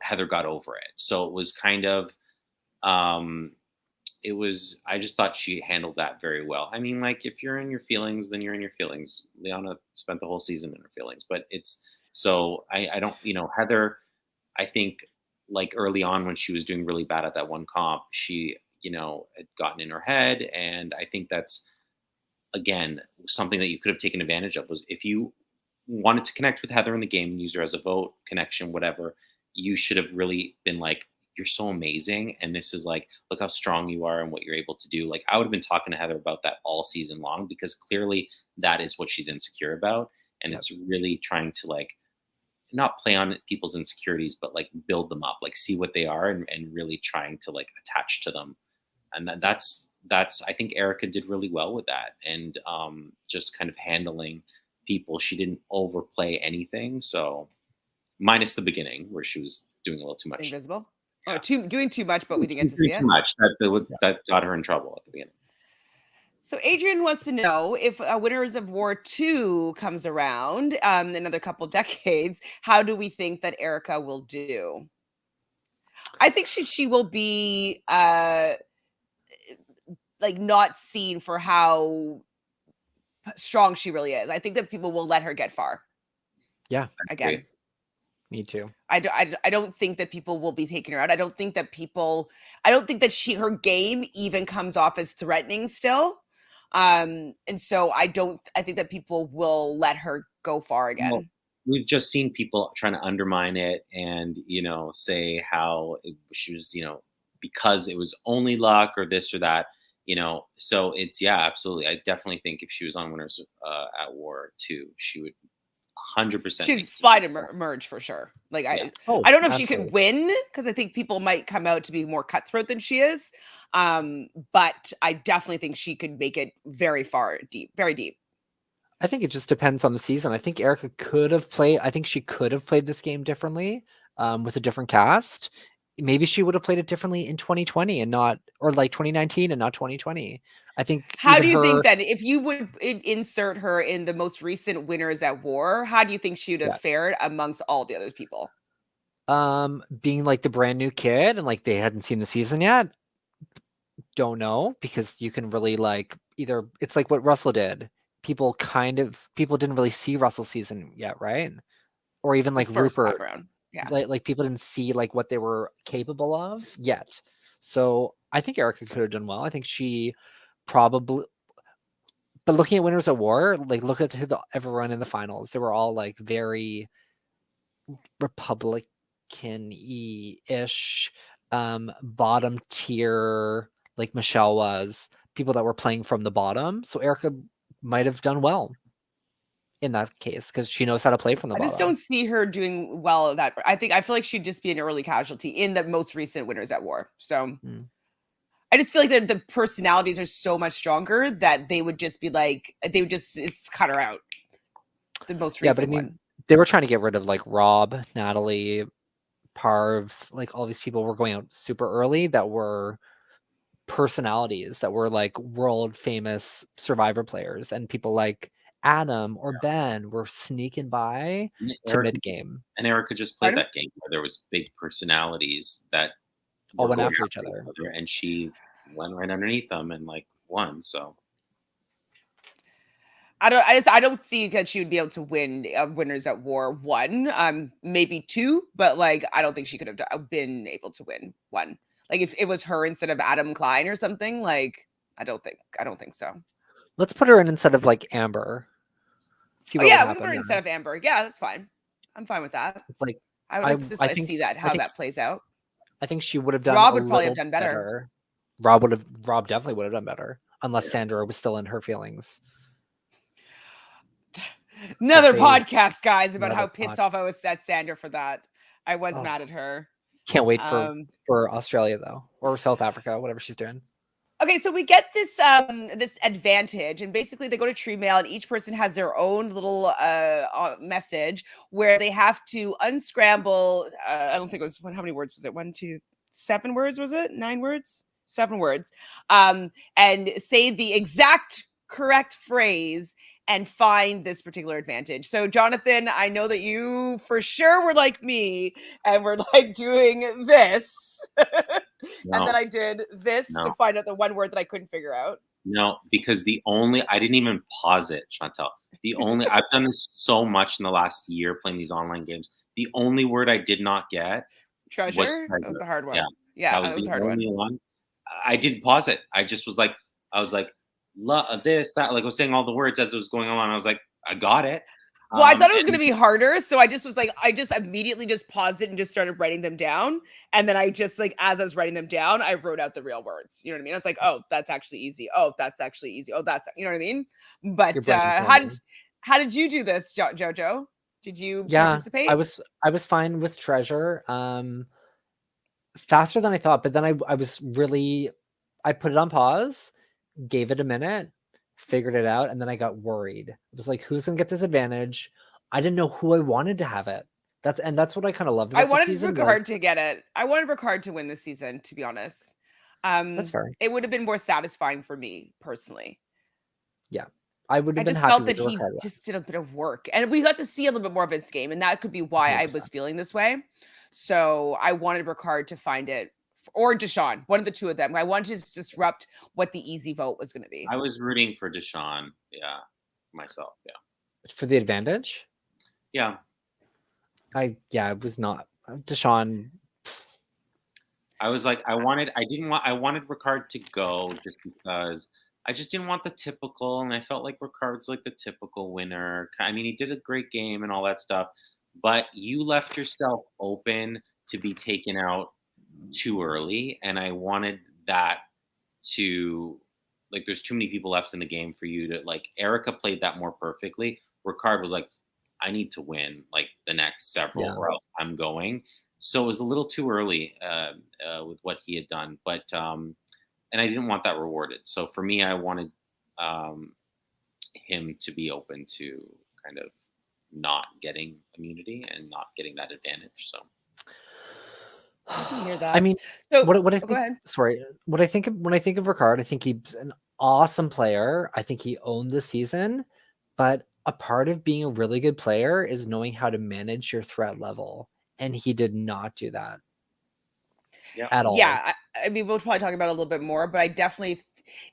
Heather got over it. So it was kind of um I just thought she handled that very well. I mean, like if you're in your feelings, then you're in your feelings. Liana spent the whole season in her feelings, but it's so I don't, Heather, I think like early on when she was doing really bad at that one comp, she, had gotten in her head. And I think that's again something that you could have taken advantage of was if you wanted to connect with Heather in the game and use her as a vote connection, whatever, you should have really been like, you're so amazing. And this is like, look how strong you are and what you're able to do. Like, I would have been talking to Heather about that all season long because clearly that is what she's insecure about. And Yep. it's really trying to like, not play on people's insecurities, but like build them up, like see what they are and really trying to like attach to them. And that's I think Erica did really well with that. And just kind of handling people. She didn't overplay anything. So minus the beginning where she was doing a little too much. Invisible? Yeah. Oh, doing too much, but we didn't get to Doing see too it. much. That got her in trouble at the beginning. So Adrian wants to know if Winners of War 2 comes around in another couple decades, how do we think that Erica will do? I think she will be like not seen for how strong she really is. I think that people will let her get far. Yeah. Again. Great. Me too. I don't think that people will be taking her out. I don't think that her game even comes off as threatening still. And so I think that people will let her go far Well, again. we've just seen people trying to undermine it and, say how she was, because it was only luck or this or that, so it's, yeah, absolutely. I definitely think if she was on Winners at War 2, she would 100% She'd make fly to merge for sure. Like Yeah. I don't know if she Absolutely. could win because I think people might come out to be more cutthroat than she is. But I definitely think she could make it very far deep, very deep. I think it just depends on the season. I think Erica could have played. I think she could have played this game differently, with a different cast. Maybe she would have played it differently in 2020 and not, or like 2019 and not 2020. I think How even do you her. think that if you would insert her in the most recent Winners at War, how do you think she would have Yeah. fared amongst all the other people? Being like the brand new kid and like they hadn't seen the season yet. Don't know because you can really like either it's like what Russell did. People didn't really see Russell's season yet, right? Or even The like first Rupert, background. Yeah. like people didn't see like what they were capable of yet. So I think Erica could have done well. I think she probably, but looking at Winners at War, like look at everyone in the finals. They were all like very Republican-y-ish, bottom tier, like Michelle was, people that were playing from the bottom. So Erica might have done well in that case because she knows how to play from the I just bottom. don't see her doing well at that. I feel like she'd just be an early casualty in the most recent Winners at War. So I just feel like the personalities are so much stronger that they would just it's cut her out. The most Yeah, but I recent mean, one. they were trying to get rid of like Rob, Natalie, Parv, like all these people were going out super early that were personalities that were like world famous Survivor players, and people like Adam or Ben were sneaking by And to mid game. Erica just played Pardon? that game where there was big personalities that All were went going after each other. and she went right underneath them and like won. So I don't see that she would be able to win Winners at War 1, maybe 2, but like I don't think she could have been able to win 1. Like if it was her instead of Adam Klein or something, like I don't think so. Let's put her in instead of like Amber. See Oh what would yeah, we can put happen her there. instead of Amber. Yeah, that's fine. I'm fine with that. It's like I would like to I think see that how that plays out. I think she would have done Rob a would probably have little done better. Rob definitely would have done better unless Yeah. Sandra was still in her feelings. Another they- podcast, guys, about how another pissed off I was at Xander for that. I was Oh. mad at her. Can't wait for Australia though, or South Africa, whatever she's doing. Okay, so we get this this advantage, and basically they go to Tree Mail, and each person has their own little message where they have to unscramble. I don't think it was how many words was it? 1, 2, 7 words was it? 9 words? 7 words. And say the exact correct phrase and find this particular advantage. So, Jonathan, I know that you for sure were like me and were like doing this. No, And then I did this to No. find out the one word that I couldn't figure out. no, because I didn't even pause it, Chantele. I've done this so much in the last year playing these online games. The only word I did not get was Treasure? That was treasure. a hard one. Yeah, Yeah, that was a the hard one. only one. I didn't pause it. I just was like, this, that. Like I was saying all the words as it was going on. I was like, I got it. Well, I thought it was and- going to be harder, so I just was like, I just immediately just paused it and just started writing them down. And then I just like, as I was writing them down, I wrote out the real words. You know what I mean? I was like, oh, that's actually easy. Oh, that's actually easy. Oh, that's, you know what I mean? But Your brain how did you do this, Jojo? Did you Yeah, participate? I was fine with treasure. Faster than I thought, but then I put it on pause, gave it a minute, figured it out, and then I got worried. It was like, who's gonna get this advantage? I didn't know who I wanted to have it. That's what I kind of loved about I the wanted season. Ricard to get it. I wanted Ricard to win this season, to be honest. That's fair. It would have been more satisfying for me personally. Yeah, I would I have been just happy felt with that he Ricard. just did a bit of work, and we got to see a little bit more of his game, and that could be why I 100%. was feeling this way. So I wanted Ricard to find it, or Deshaun, one of the two of them. I wanted to disrupt what the easy vote was going to be. I was rooting for Deshaun. Yeah, myself. Yeah. For the advantage. Yeah. It was not Deshaun. I was like, I wanted Ricard to go just because I just didn't want the typical, and I felt like Ricard's like the typical winner. I mean, he did a great game and all that stuff, but you left yourself open to be taken out too early, and I wanted that to, like, there's too many people left in the game for you to, like, Erica played that more perfectly. Ricard was like, I need to win like the next several or else I'm going. So it was a little too early with what he had done, but and I didn't want that rewarded. So for me, I wanted him to be open to kind of not getting immunity and not getting that advantage. So I can hear that. I mean, So what I think, go ahead. sorry, what I think of when I think of Ricard, I think he's an awesome player. I think he owned the season, but a part of being a really good player is knowing how to manage your threat level, and he did not do that at all. Yeah, I mean, we'll probably talk about it a little bit more, but I definitely,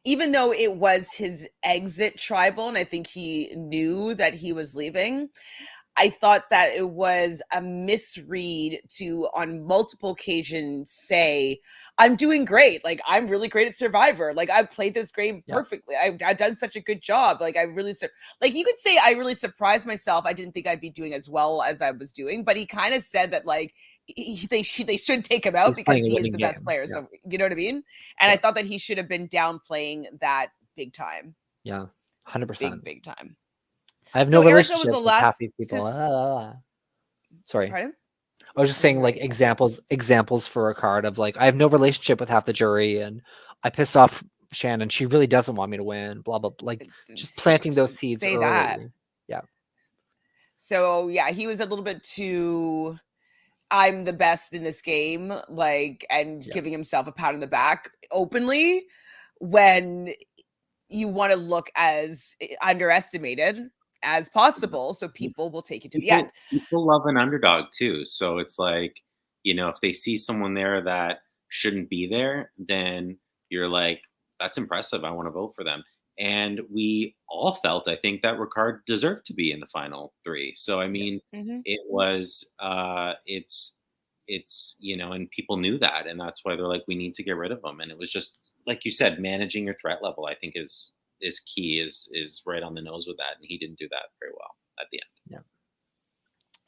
even though it was his exit tribal, and I think he knew that he was leaving, I thought that it was a misread to, on multiple occasions, say, I'm doing great. Like, I'm really great at Survivor. Like, I've played this game perfectly. I've done such a good job. Like, you could say I really surprised myself. I didn't think I'd be doing as well as I was doing, but he kind of said that, like, they should take him out because he is the best player. So, you know what I mean? And I thought that he should have been downplaying that big time. Yeah, 100%. Big time. I have no relationship was the with half last these people. Sorry. Pardon? I was just saying, like, examples for Ricard of, like, I have no relationship with half the jury, and I pissed off Shannon. She really doesn't want me to win. Blah blah. Like, just planting those seeds Say early. that. Yeah. So yeah, he was a little bit too, I'm the best in this game, like, and giving himself a pat on the back openly when you want to look as underestimated as possible, so people will take you to the end. People love an underdog too. So it's like, if they see someone there that shouldn't be there, then you're like, that's impressive. I want to vote for them. and we all felt, I think, that Ricard deserved to be in the final 3. So I mean, Mhm. it was it's and people knew that, and that's why they're like, we need to get rid of him. And it was just like you said, managing your threat level, I think is key, is right on the nose with that, and he didn't do that very well at the end. Yeah.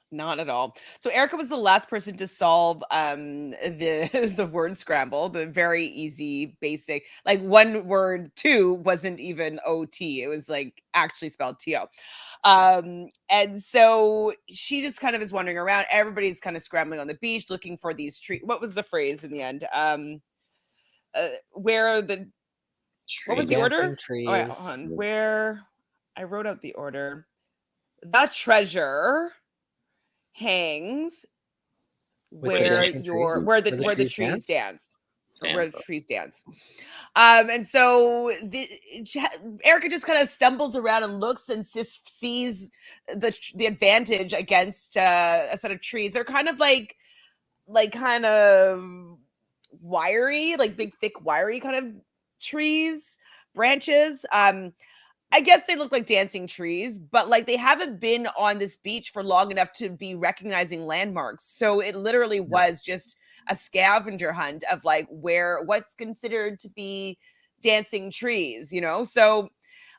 Not at all. So Erica was the last person to solve the the word scramble, the very easy, basic, like one word two wasn't even OT. It was like actually spelled TO. And so she just kind of is wandering around. Everybody's kind of scrambling on the beach looking for these trees. What was the phrase in the end? Where are the what The was the Trees. dancing order? Oh wait, hold trees. on. Where I wrote out the order. That treasure hangs With the where dancing tree? your Where the where the trees trees dance. Or where the Stanza. trees dance. And so Erica just kind of stumbles around and looks and sees the advantage against a set of trees. They're kind of like kind of wiry, like big, thick, wiry kind of trees, branches. I guess they look like dancing trees, but like they haven't been on this beach for long enough to be recognizing landmarks. So it literally was just a scavenger hunt of like what's considered to be dancing trees, you know? So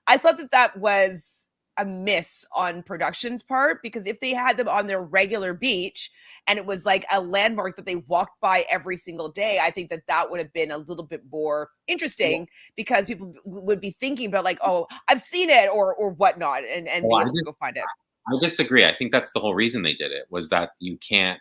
I thought that was a miss on production's part, because if they had them on their regular beach and it was like a landmark that they walked by every single day, I think that would have been a little bit more interesting, because people would be thinking about like, oh, I've seen it or whatnot, and be Well, able to go find it. I disagree. I think that's the whole reason they did it, was that you can't.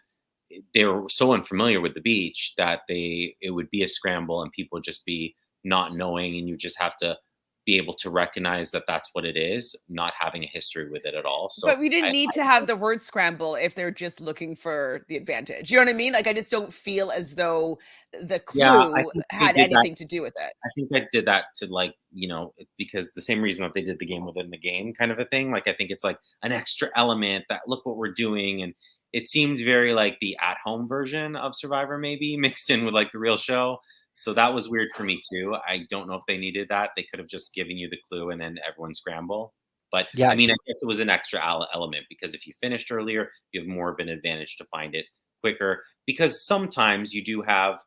They were so unfamiliar with the beach that it would be a scramble, and people would just be not knowing, and you just have to be able to recognize that that's what it is, not having a history with it at all. So But we didn't need to have the word scramble if they're just looking for the advantage. You know what I mean? Like I just don't feel as though the yeah, I clue think they had did that. anything to do with it. I think they did that to like, because the same reason that they did the game within the game kind of a thing. Like I think it's like an extra element that look what we're doing, and it seemed very like the at-home version of Survivor, maybe mixed in with like the real show. So that was weird for me too. I don't know if they needed that. They could have just given you the clue and then everyone scramble. But Yeah. I mean, I guess it was an extra element, because if you finished earlier, you have more of an advantage to find it quicker. Because sometimes you do have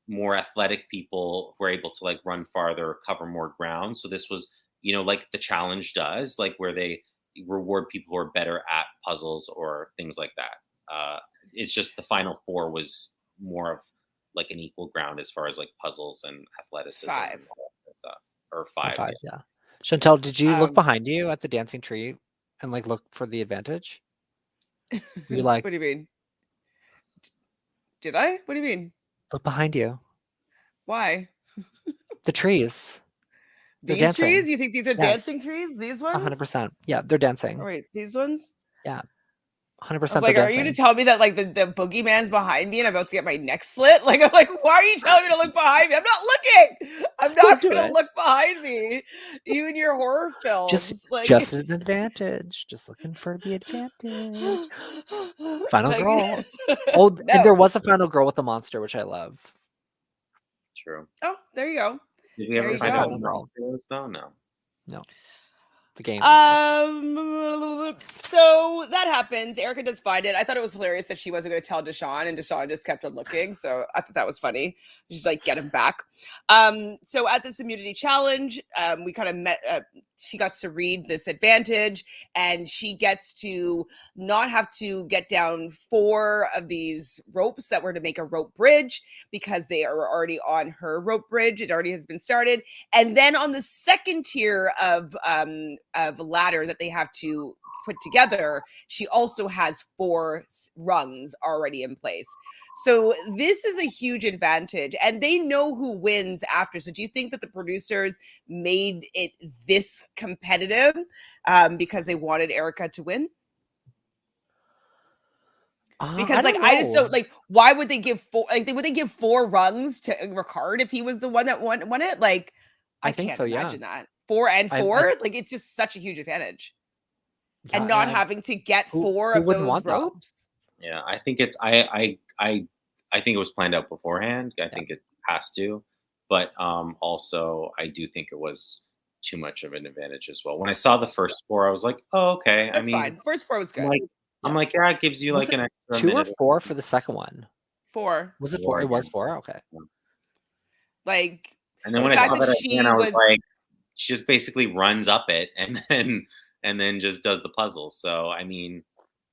more athletic people who are able to like run farther or cover more ground. So this was, like the challenge does, like where they reward people who are better at puzzles or things like that. It's just the final 4 was more of like an equal ground as far as like puzzles and athleticism and 5. all that stuff. Or Or 5, 5, yeah. yeah. Chantele, did you look Um, behind you at the dancing tree and like look for the advantage? Were you like, what do you mean? Did I? What do you mean? look behind you? Why? The trees. They're These trees? dancing. You think these are Yes. dancing trees? These ones? 100%. Yeah, they're dancing. Oh wait, these ones? Yeah. I 100% was they're like, are you gonna dancing. tell me that like the boogeyman's behind me and I'm about to get my neck slit? Like I'm like, why are you telling me to look behind me? I'm not looking. I'm Don't not do gonna it. look behind me. You and your horror films. Just an advantage. Just looking for the advantage. Final like, girl. Oh, and no. there was a final girl with the monster, which I love. True. Oh, there you go. Did we There ever you find go. out Final what girl. the was though? No. No. The game. So that happens. Erica does find it. I thought it was hilarious that she wasn't going to tell Deshaun, and Deshaun just kept on looking. So I thought that was funny. She's like, get him back. So at this immunity challenge, we kind of met. She got to read this advantage, and she gets to not have to get down 4 of these ropes that were to make a rope bridge, because they are already on her rope bridge. It already has been started. And then on the second tier of ladder that they have to put together, she also has 4 rungs already in place. So this is a huge advantage, and they know who wins after. So do you think that the producers made it this competitive because they wanted Erica to win? Because I like don't I just know. don't like, why would they give 4, like would they give 4 rungs to Ricard if he was the one that won it? Like I I think can't so, yeah. imagine that. 4 and I 4, like it's just such a huge advantage. yeah, And not having to get who 4 who of wouldn't those want that? ropes. Yeah, I think it's I think it was planned out beforehand. I think it has to, but also I do think it was too much of an advantage as well. When I saw the first 4, I was like, "Oh, okay." I That's mean, fine. First 4 was I'm good. like, yeah, it gives you Was like it an extra 2 or minute. 4 for the second one? 4. Was it 4? 4 It was again. 4? Okay. Like, And then the when I fact saw that that again, she I was was like, she just basically runs up it and then just does the puzzle. So I mean,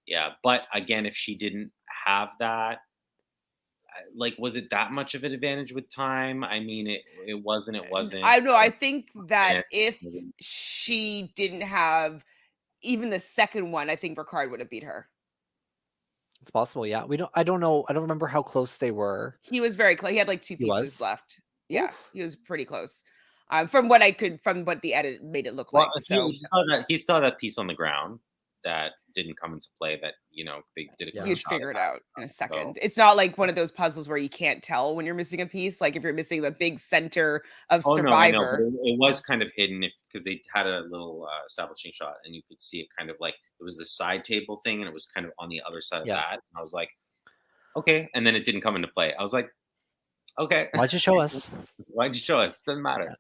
yeah. But again, if she didn't have that, like, was it that much of an advantage with time? I mean, it wasn't. It wasn't. I know, I But think that yeah, if maybe- she didn't have even the second one, I think Ricard would have beat her. It's possible, yeah. I don't know. I don't remember how close they were. He was very close. He had like 2 He pieces was? left. Yeah, Oof. he was pretty close. From what the edit made it look Well, like. he So he saw that piece on the ground that didn't come into play. That they did a Yeah. good you'd shot of figure it that. out in a So second. It's not like one of those puzzles where you can't tell when you're missing a piece. Like if you're missing the big center of oh no, I know, but Survivor. it was kind of hidden if because they had a little establishing shot, and you could see it kind of like it was the side table thing, and it was kind of on the other side of Yeah. that. And I was like, okay, and then it didn't come into play. I was like, okay, Why'd you show us? why'd you show us? Doesn't matter.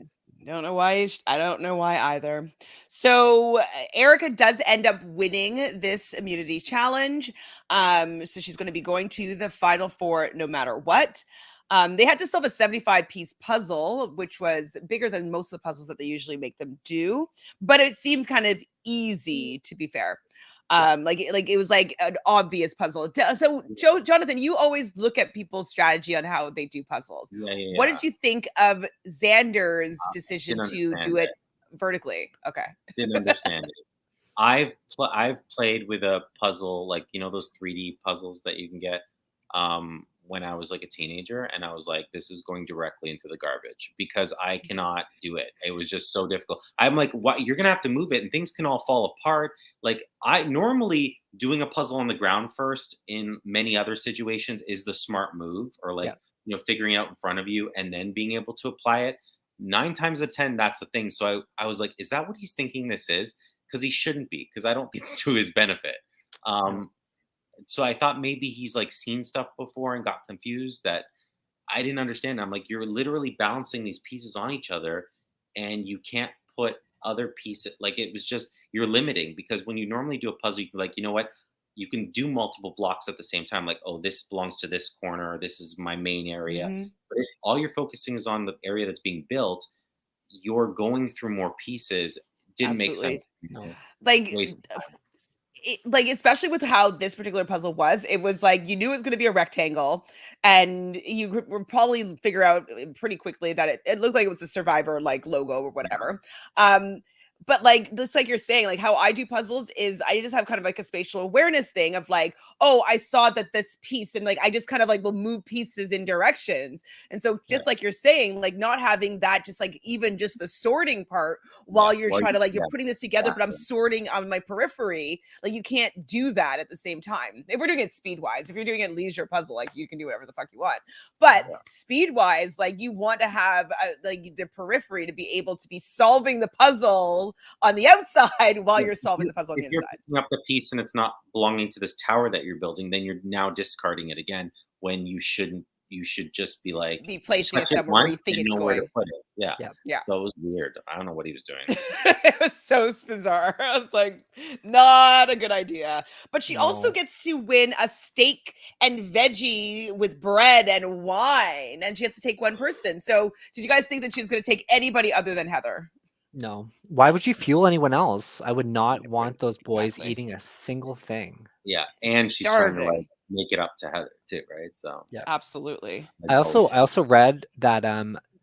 Don't know why. I don't know why either. So Erica does end up winning this immunity challenge. So she's going to be going to the final 4 no matter what. They had to solve a 75-piece puzzle, which was bigger than most of the puzzles that they usually make them do, but it seemed kind of easy, to be fair. Like it was like an obvious puzzle. So Jonathan, you always look at people's strategy on how they do puzzles. Yeah, yeah, What yeah. did you think of Xander's decision Didn't to understand do it vertically? Okay. Didn't understand it. I've played with a puzzle like those 3D puzzles that you can get when I was like a teenager, and I was like, this is going directly into the garbage because I cannot do it. It was just so difficult. I'm like, what? You're gonna have to move it, and things can all fall apart. Like I normally doing a puzzle on the ground first in many other situations is the smart move, or like figuring out in front of you and then being able to apply it. 9 times out of 10, that's the thing. So I was like, is that what he's thinking this is? Because he shouldn't be, because I don't think it's to his benefit. So I thought maybe he's like seen stuff before and got confused that I didn't understand. I'm like, you're literally balancing these pieces on each other and you can't put other pieces. Like it was just, you're limiting, because when you normally do a puzzle, you can like, you know what? You can do multiple blocks at the same time. Like, oh, this belongs to this corner. This is my main area. Mhm. But if all you're focusing is on the area that's being built, you're going through more pieces. Didn't make Absolutely. sense. No. Like Waste like especially with how this particular puzzle was, it was like you knew it was going to be a rectangle, and you would probably figure out pretty quickly that it looked like it was a Survivor like logo or whatever. But like just like you're saying, like how I do puzzles is I just have kind of like a spatial awareness thing of like, oh, I saw that this piece, and like I just kind of like will move pieces in directions. And so just like you're saying, like not having that, just like even just the sorting part while you're trying to like you're putting this together, but I'm sorting on my periphery. Like you can't do that at the same time. If we're doing it speed wise, if you're doing it leisure puzzle, like you can do whatever the fuck you want. But speed wise, like you want to have like the periphery to be able to be solving the puzzle on the outside while you're solving the puzzle on the If you're inside. picking up the piece and it's not belonging to this tower that you're building, then you're now discarding it again when you shouldn't. You should just be like Be placing it touch somewhere where you once think and it's know where going. to put it. Yeah. Yeah. So it was weird. I don't know what he was doing. It was so bizarre. I was like, not a good idea. But she also gets to win a steak and veggie with bread and wine, and she has to take one person. So did you guys think that she was going to take anybody other than Heather? No. Why would you fuel anyone else? I would not want those boys eating a single thing. Yeah, and she's trying to like make it up to Heather too, right? So yeah, absolutely. I also read that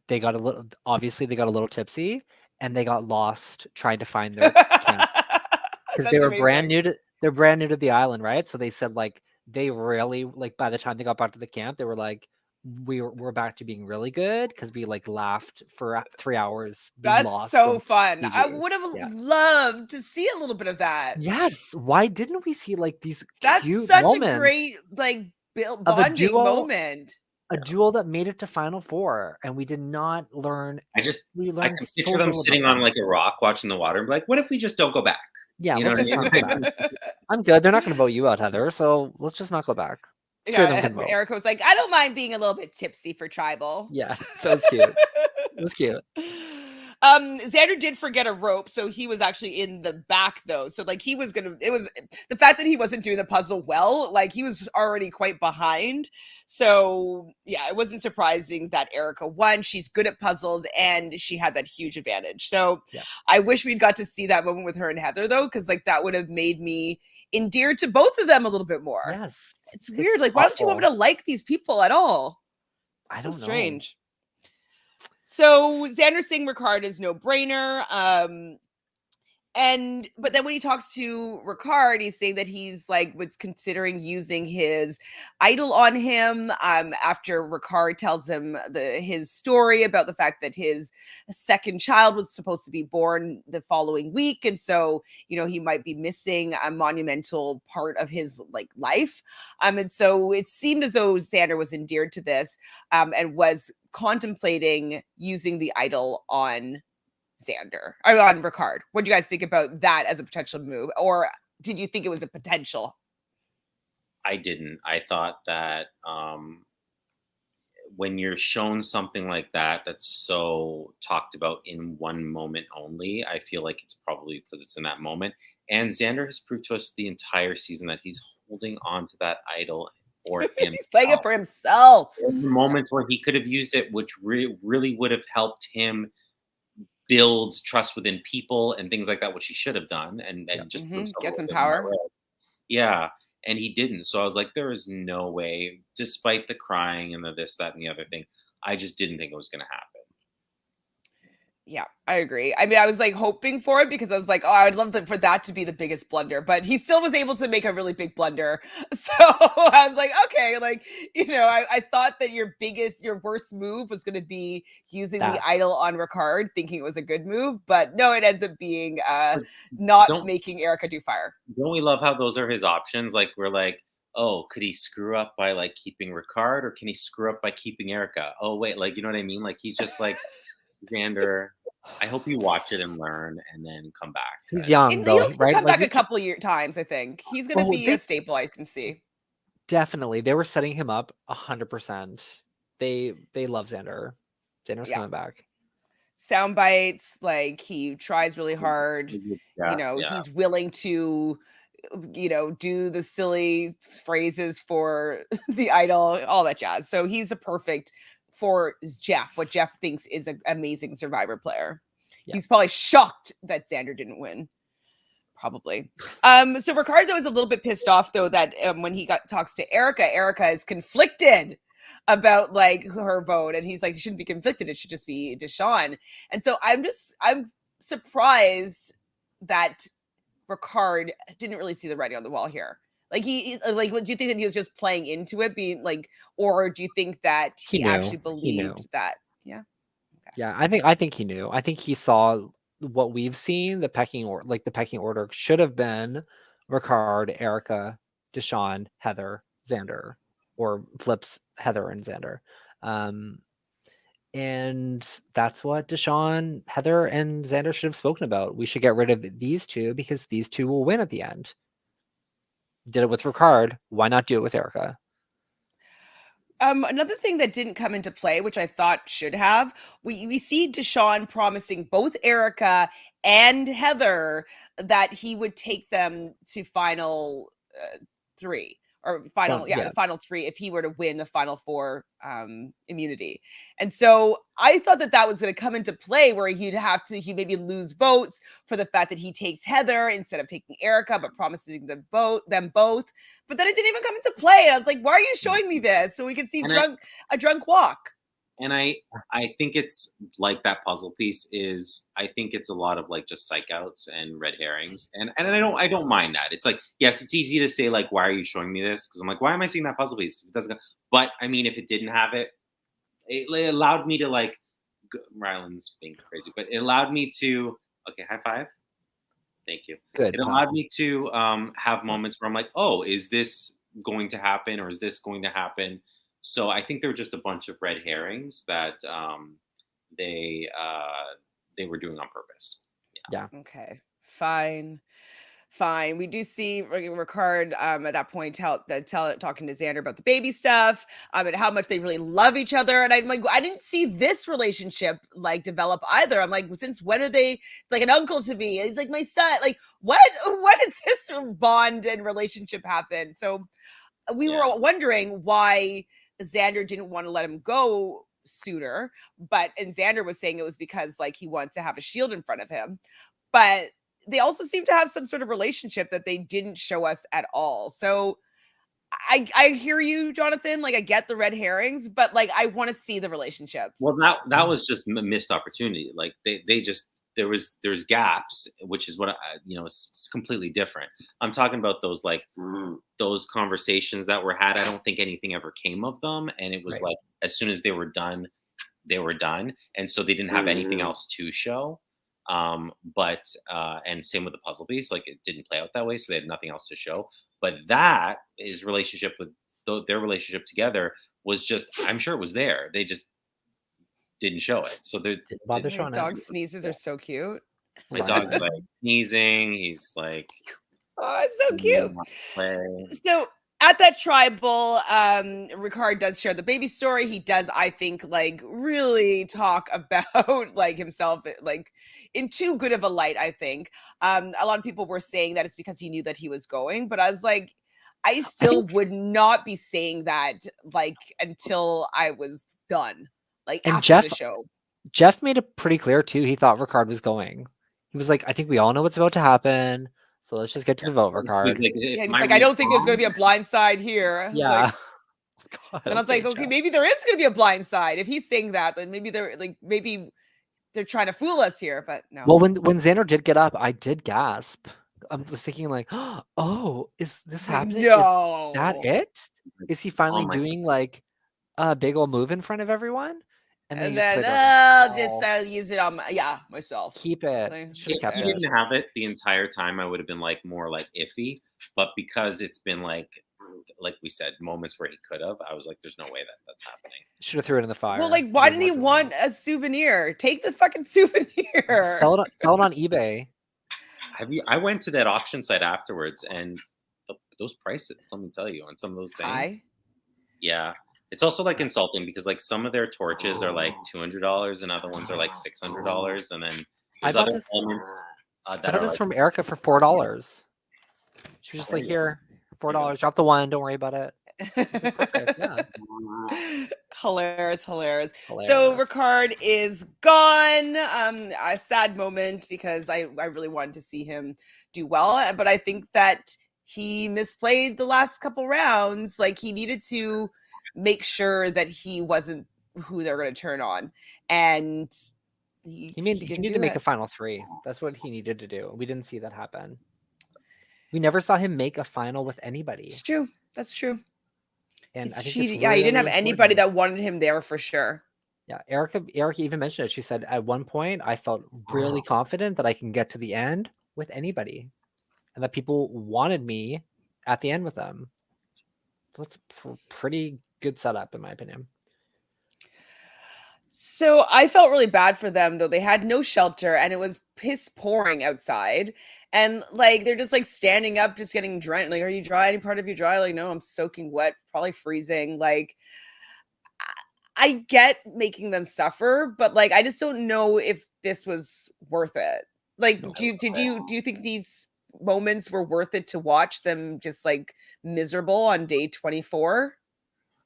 they got a little tipsy and they got lost trying to find their camp because they were brand new to the island, right? So they said like they really like by the time they got back to the camp, they were like, we're back to being really good because we like laughed for 3 hours. That's so fun. I would have loved to see a little bit of that. Yes. Why didn't we see like these That's cute such moments a great like of bonding moment. A duo that made it to Final Four, and we did not learn. I can picture them sitting on like a rock watching the water and be like, what if we just don't go back? Yeah, you know what I mean? I'm good. They're not going to vote you out, Heather. So let's just not go back. Yeah, Erica was like, I don't mind being a little bit tipsy for tribal. Yeah, that was cute. It was cute. Xander did forget a rope, so he was actually in the back though. So like he was it was the fact that he wasn't doing the puzzle well, like he was already quite behind. So yeah, it wasn't surprising that Erica won. She's good at puzzles and she had that huge advantage. So Yeah. I wish we'd got to see that moment with her and Heather though, because like that would have made me endeared to both of them a little bit more. Yes. It's weird. Like, why don't you want me to like these people at all? I So don't know. strange. So Xander saying Ricard is no brainer. But then when he talks to Ricard, he's saying that he's like was considering using his idol on him. After Ricard tells him his story about the fact that his second child was supposed to be born the following week, and so he might be missing a monumental part of his like life. And so it seemed as though Xander was endeared to this, and was contemplating using the idol on Xander or on Ricard. What do you guys think about that as a potential move, or did you think it was a potential? I didn't. I thought that when you're shown something like that that's so talked about in one moment only, I feel like it's probably because it's in that moment. And Xander has proved to us the entire season that he's holding on to that idol for himself. He's playing it for himself. In the moments where he could have used it, which really would have helped him build trust within people and things like that, which he should have done, and just get some power. Yeah, and he didn't. So I was like, there is no way, despite the crying and the this, that, and the other thing, I just didn't think it was going to happen. Yeah, I agree. I mean, I was like hoping for it because I was like, oh, I would love for that to be the biggest blunder, but he still was able to make a really big blunder. So I was like, okay, like, I thought that your worst move was going to be using the idol on Ricard, thinking it was a good move, but no, it ends up being not making Erica do fire. Don't we love how those are his options? Like, we're like, oh, could he screw up by like keeping Ricard, or can he screw up by keeping Erica? Oh, wait, like, you know what I mean? Like, he's just like, Xander, I hope you watch it and learn and then come back. He's young, though, he'll right? come back a couple times, I think. He's going to be a staple, I can see. Definitely. They were setting him up 100%. They love Xander. Xander's coming back. Sound bites, like he tries really hard. He's willing to do the silly phrases for the idol, all that jazz. So he's a perfect for Jeff, what Jeff thinks is an amazing Survivor player. Yeah. He's probably shocked that Xander didn't win. Probably. So Ricardo is a little bit pissed off though that when he talks to Erica is conflicted about like her vote, and he's like, you shouldn't be conflicted, it should just be Deshawn. And so I'm surprised that Ricard didn't really see the writing on the wall here. Like do you think that he was just playing into it, being like, or do you think that he actually believed that? Yeah. Okay. Yeah, I think he knew. I think he saw what we've seen. The pecking order should have been Ricard, Erica, Deshawn, Heather, Xander, or flips Heather and Xander. And that's what Deshawn, Heather, and Xander should have spoken about. We should get rid of these two because these two will win at the end. Did it with Ricard. Why not do it with Erica? Another thing that didn't come into play, which I thought should have, we see Deshawn promising both Erica and Heather that he would take them to final three. Or the final three if he were to win the final four immunity. And so I thought that was going to come into play where he maybe lose votes for the fact that he takes Heather instead of taking Erica, but promising them both. But then it didn't even come into play. And I was like, why are you showing me this? So we can see a drunk walk. And I think it's like that puzzle piece is, I think it's a lot of like just psych outs and red herrings. And I don't mind that. It's like, yes, it's easy to say like, why are you showing me this? Because I'm like, why am I seeing that puzzle piece? It doesn't. But I mean, if it didn't have it, it allowed me to like, Ryland's being crazy, but it allowed me to, okay, high five. Thank you. Good. It allowed me to have moments where I'm like, oh, is this going to happen, or is this going to happen? So I think there were just a bunch of red herrings that they were doing on purpose. Yeah. Okay, fine. fine. We do see Ricard at that point talking to Xander about the baby stuff, and how much they really love each other. And I'm like, I didn't see this relationship like develop either. I'm like, since when are they? It's like an uncle to me. He's like my son. Like what? When did this bond and relationship happen? So we were wondering why Xander didn't want to let him go sooner, and Xander was saying it was because like he wants to have a shield in front of him, but they also seem to have some sort of relationship that they didn't show us at all. So I hear you, Jonathan. Like I get the red herrings, but like I want to see the relationships. Well, that was just a missed opportunity. Like they just there's gaps, which is what it's completely different. I'm talking about those those conversations that were had. I don't think anything ever came of them, and it was like as soon as they were done, and so they didn't have anything else to show. And same with the puzzle piece, like it didn't play out that way, so they had nothing else to show. But that his relationship with their relationship together was just, I'm sure it was there. They just didn't show it. So they're bother showing dog sneezes are so cute. My dog's like sneezing. He's like, oh, it's so cute. So at that tribal, Ricard does share the baby story. He does, I think, like really talk about like himself, like in too good of a light. I think a lot of people were saying that it's because he knew that he was going, but I was like, I still would not be saying that like until I was done, like and after the show. Jeff made it pretty clear too. He thought Ricard was going. He was like, I think we all know what's about to happen. So let's just get to the vote, Ricard. He's like, I don't think there's going to be a blind side here. Yeah. Like, and I was like, okay, maybe there is going to be a blind side. If he's saying that, then maybe they're trying to fool us here, but no. Well, when Xander did get up, I did gasp. I was thinking like, oh, is this happening? No. Is that it? Is he finally doing like a big old move in front of everyone? And then I'll use it on myself. Keep it. If he didn't have it the entire time, I would have been like more like iffy. But because it's been like we said, moments where he could have, I was like, there's no way that's happening. Should have threw it in the fire. Well, like, why didn't he want a souvenir? Take the fucking souvenir. Sell it on eBay. I went to that auction site afterwards, and those prices, let me tell you, on some of those things. High? Yeah. It's also like insulting because like some of their torches are like $200 and other ones are like $600, and then there's other elements I got this from Erica for $4. She was just like, here, $4. Drop the one. Don't worry about it. Perfect, yeah. Hilarious. So Ricard is gone. A sad moment because I really wanted to see him do well, but I think that he misplayed the last couple rounds. Like he needed to make sure that he wasn't who they're going to turn on, and he needed to make a final 3. That's what he needed to do. We didn't see that happen. We never saw him make a final with anybody. It's true. That's true. And I think he didn't have anybody that wanted him there for sure. Yeah, Erica even mentioned it. She said at one point I felt really confident that I can get to the end with anybody, and that people wanted me at the end with them. So it's a pretty good setup, in my opinion. So I felt really bad for them, though. They had no shelter, and it was piss pouring outside. And like they're just like standing up, just getting drenched. Like, are you dry? Any part of you dry? Like, no, I'm soaking wet, probably freezing. Like, I get making them suffer, but like I just don't know if this was worth it. Like, do you think these moments were worth it to watch them just like miserable on day 24?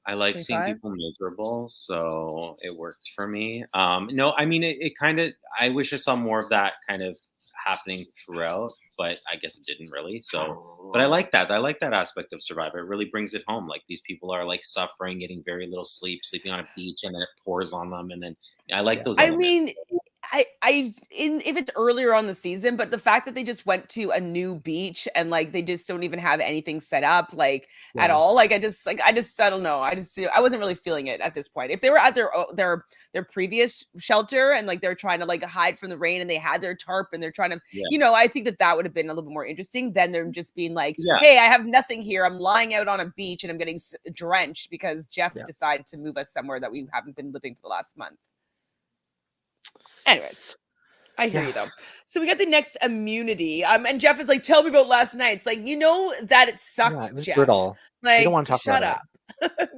I like 25? Seeing people miserable, so it worked for me. No, I mean it kind of. I wish I saw more of that kind of happening throughout, but I guess it didn't really. So, but I like that. I like that aspect of Survivor. It really brings it home. Like these people are like suffering, getting very little sleep, sleeping on a beach, and then it pours on them, and then I like those. Elements. I mean, if it's earlier on the season, but the fact that they just went to a new beach and like they just don't even have anything set up like at all. Like I don't know. I wasn't really feeling it at this point. If they were at their previous shelter and like they're trying to like hide from the rain and they had their tarp and they're trying to, I think that would have been a little bit more interesting than them just being like, hey, I have nothing here. I'm lying out on a beach and I'm getting drenched because Jeff decided to move us somewhere that we haven't been living for the last month. Anyways, I hear you though. So we got the next immunity. And Jeff is like, tell me about last night. It's like, you know that it sucked, Yeah, it was Jeff. brutal. Like, don't wanna talk shut about it. up.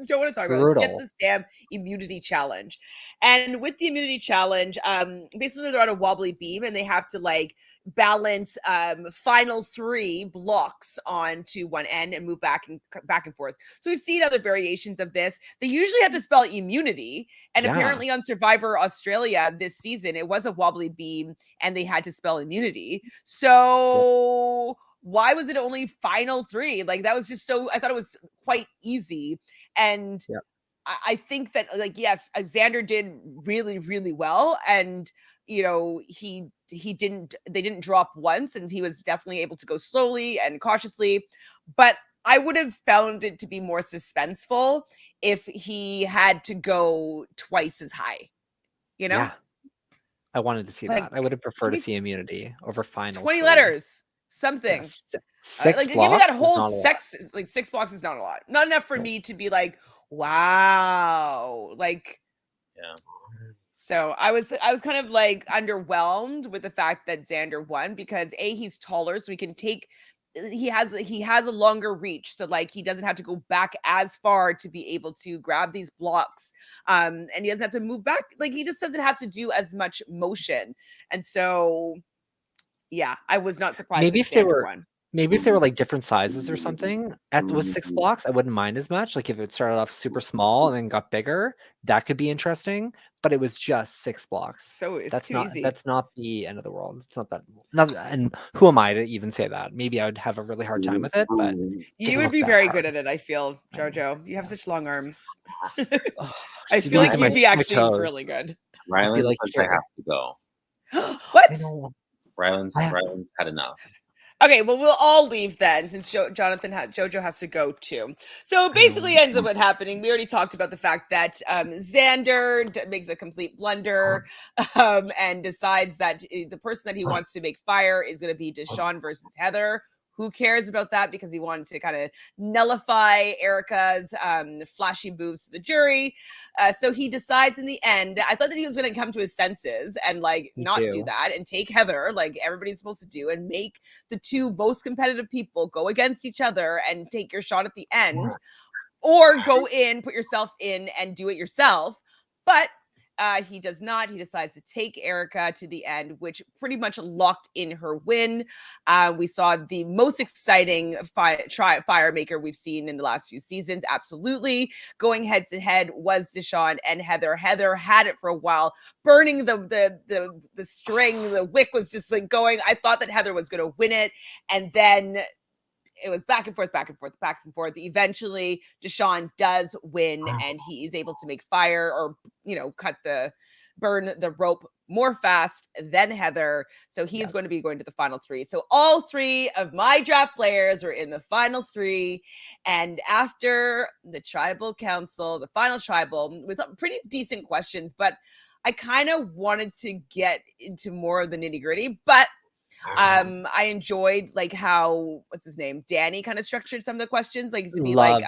Don't want to talk about it. Let's get to this damn immunity challenge. And with the immunity challenge, basically they're on a wobbly beam and they have to like balance final 3 blocks onto one end and move back and forth. So we've seen other variations of this. They usually have to spell immunity, and Yeah. apparently on Survivor Australia this season it was a wobbly beam and they had to spell immunity. So why was it only final 3? Like, that was just so, I thought it was quite easy. And I think that, like, yes, Xander did really, really well. And, you know, they didn't drop once, and he was definitely able to go slowly and cautiously. But I would have found it to be more suspenseful if he had to go twice as high, you know? Yeah. I wanted to see Like, that. I would have preferred to we- see immunity over final 20 3. letters, something. Yeah, 6 like, give blocks me that is whole not a lot. sex, like 6 blocks is not a lot. Not enough for me to be like, wow. Like, Yeah. so I was kind of like underwhelmed with the fact that Xander won, because he's taller, so he can take, he has a longer reach, so like he doesn't have to go back as far to be able to grab these blocks, and he doesn't have to move back, like he just doesn't have to do as much motion. And so yeah, I was not surprised Maybe that if they Xander were won. maybe if they were like different sizes or something with 6 blocks, I wouldn't mind as much. Like if it started off super small and then got bigger, that could be interesting. But it was just 6 blocks. So it's That's too not easy. that's not the end of the world. It's not that. And who am I to even say that? Maybe I would have a really hard time with it, but You would be very good at it, I feel, Jojo. You have such long arms. I feel like you'd be actually really good. Rylan like, says I have to go. What? Rylan's had enough. Okay, well, we'll all leave then, since Jojo has to go too. So basically ends up what happening. We already talked about the fact that Xander makes a complete blunder and decides that the person that he wants to make fire is going to be Deshawn versus Heather. Who cares about that? Because he wanted to kind of nullify Erica's flashy moves to the jury. So he decides in the end, I thought that he was going to come to his senses and like not do that and take Heather, like everybody's supposed to do, and make the 2 most competitive people go against each other and take your shot at the end, or go in, put yourself in and do it yourself. But he does not. He decides to take Erica to the end, which pretty much locked in her win. We saw the most exciting fire maker we've seen in the last few seasons. Absolutely. Going head to head was Deshawn and Heather. Heather had it for a while, burning the string. The wick was just like going. I thought that Heather was going to win it. And then it was back and forth. Eventually, Deshawn does win, and he is able to make fire, or, you know, burn the rope more fast than Heather. So he's going to be going to the final 3. So all 3 of my draft players were in the final 3. And after the tribal council, the final tribal, with pretty decent questions, but I kind of wanted to get into more of the nitty gritty, but I enjoyed like how, what's his name, Danny kind of structured some of the questions, like to be like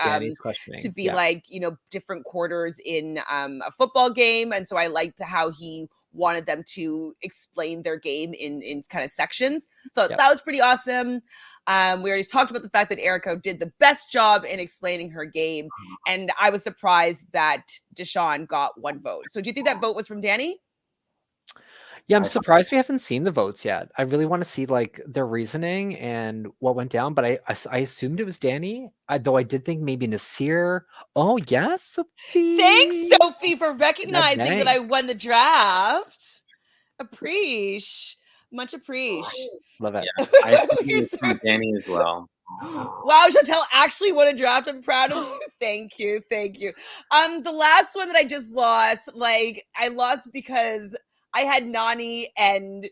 like, you know, different quarters in a football game. And so I liked how he wanted them to explain their game in kind of sections. So that was pretty awesome. We already talked about the fact that Erica did the best job in explaining her game, and I was surprised that Deshawn got 1 vote. So do you think that vote was from Danny? Yeah, I'm surprised we haven't seen the votes yet. I really want to see like their reasoning and what went down, but I assumed it was Danny, though I did think maybe Nasir. Oh, yes, Sophie. Thanks, Sophie, for recognizing that I won the draft. Much appreciate. Love it. Yeah, I assumed it was from Danny as well. Wow, Chantele actually won a draft. I'm proud of you. Thank you. The last one that I just lost, like I lost because I had Nani and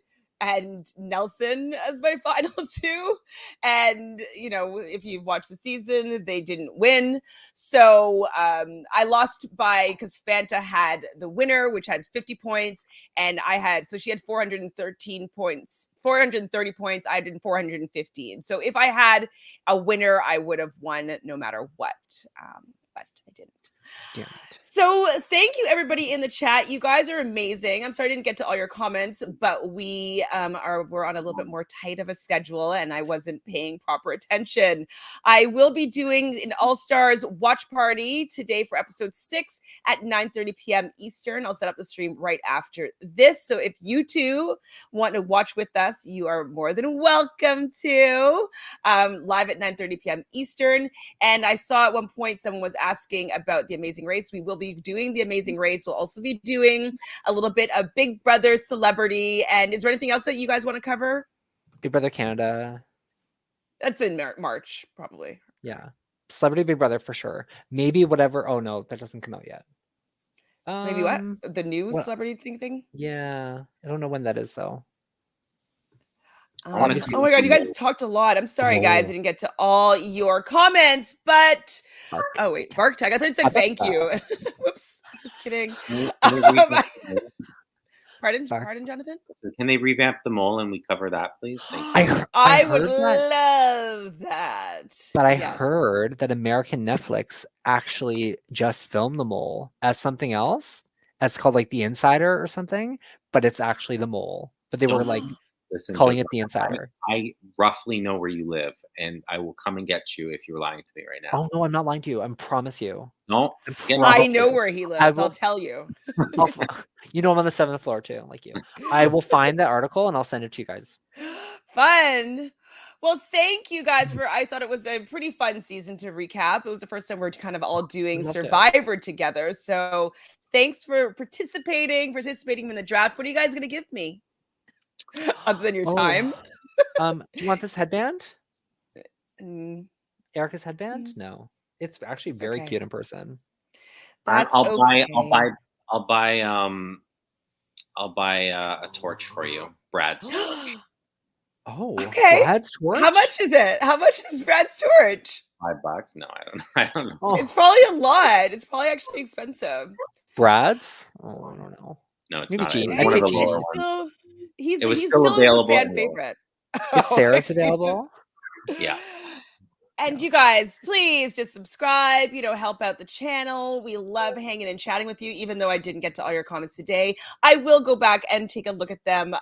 Nelson as my final 2. And, you know, if you've watched the season, they didn't win. So I lost because Fanta had the winner, which had 50 points. And she had 413 points, 430 points. I did 415. So if I had a winner, I would have won no matter what. But I didn't. Damn it. So thank you everybody in the chat. You guys are amazing. I'm sorry I didn't get to all your comments, but we're on a little bit more tight of a schedule and I wasn't paying proper attention. I will be doing an All-Stars watch party today for episode 6 at 9:30 p.m. Eastern. I'll set up the stream right after this. So if you too want to watch with us, you are more than welcome to. Live at 9:30 p.m. Eastern. And I saw at one point someone was asking about The Amazing Race. We will be doing The Amazing Race. We'll also be doing a little bit of Big Brother Celebrity. And is there anything else that you guys want to cover? Big Brother Canada. That's in March, probably. Yeah. Celebrity Big Brother for sure. Maybe whatever. Oh no, that doesn't come out yet. Maybe what? The new celebrity thing? Yeah. I don't know when that is though. Oh my God, you guys talked a lot. I'm sorry, guys. I didn't get to all your comments, but oh wait, Bark Tag. I thought it said thank you. Whoops, just kidding. Pardon, Jonathan? Can they revamp the mole and we cover that, please? I would love that. But I heard that American Netflix actually just filmed the mole as something else. It's called like The Insider or something, but it's actually the mole. But they were like calling it The Insider. I roughly know where you live, and I will come and get you if you're lying to me right now. Oh no, I'm not lying to you. I promise you. No, I know where he lives. I'll tell you. You know I'm on the 7th floor too, like you. I will find the article and I'll send it to you guys. Fun. Well, thank you guys I thought it was a pretty fun season to recap. It was the first time we're kind of all doing Survivor together. So thanks for participating in the draft. What are you guys going to give me? Other than your time. Do you want this headband? Erica's headband? No. It's actually very cute in person. I'll buy a torch for you. Brad's torch. Oh, okay. Brad's torch? How much is it? How much is Brad's torch? $5? No, I don't know. Oh. It's probably a lot. It's probably actually expensive. Brad's? Oh, I don't know. No, it's maybe not. Gene. It's one of the lower ones. He's still available. A fan favorite. Is Sarah's available? Yeah. And you guys, please just subscribe, help out the channel. We love hanging and chatting with you, even though I didn't get to all your comments today. I will go back and take a look at them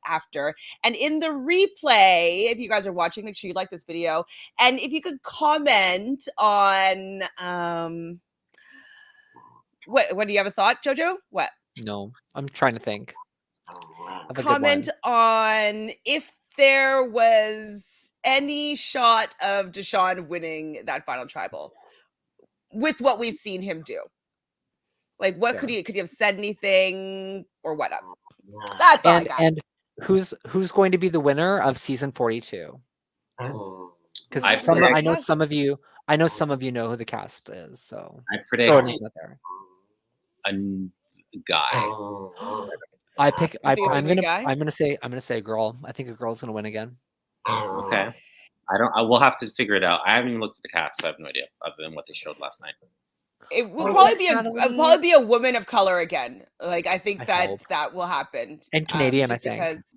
after. And in the replay, if you guys are watching, make sure you like this video. And if you could comment on, what do you have a thought, Jojo? What? No, I'm trying to think. Comment on if there was any shot of Deshaun winning that final tribal with what we've seen him do. Like, what could he have said anything or what? That's all I got. And who's going to be the winner of season 42? Because I know some of you know who the cast is. So I predict a guy. I'm gonna say a girl. I think a girl's gonna win again. Okay. I will have to figure it out. I haven't even looked at the cast, so I have no idea other than what they showed last night. It will probably be a woman of color again. Like I think that will happen. And Canadian, I think. Because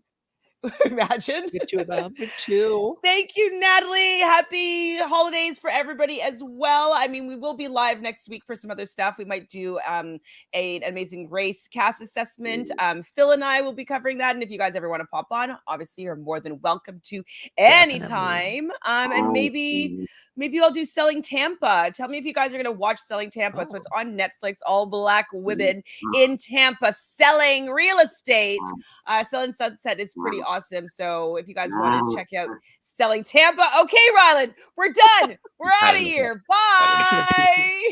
imagine. Get two of them. Get two. Thank you, Natalie. Happy holidays for everybody as well. I mean, we will be live next week for some other stuff. We might do an Amazing Race cast assessment. Phil and I will be covering that. And if you guys ever want to pop on, obviously you're more than welcome to anytime. And maybe I'll do Selling Tampa. Tell me if you guys are going to watch Selling Tampa. So it's on Netflix. All Black women in Tampa selling real estate. Selling Sunset is pretty awesome. So if you guys want to check out Selling Tampa. Okay, Rylan, we're done. We're out of here. Bye.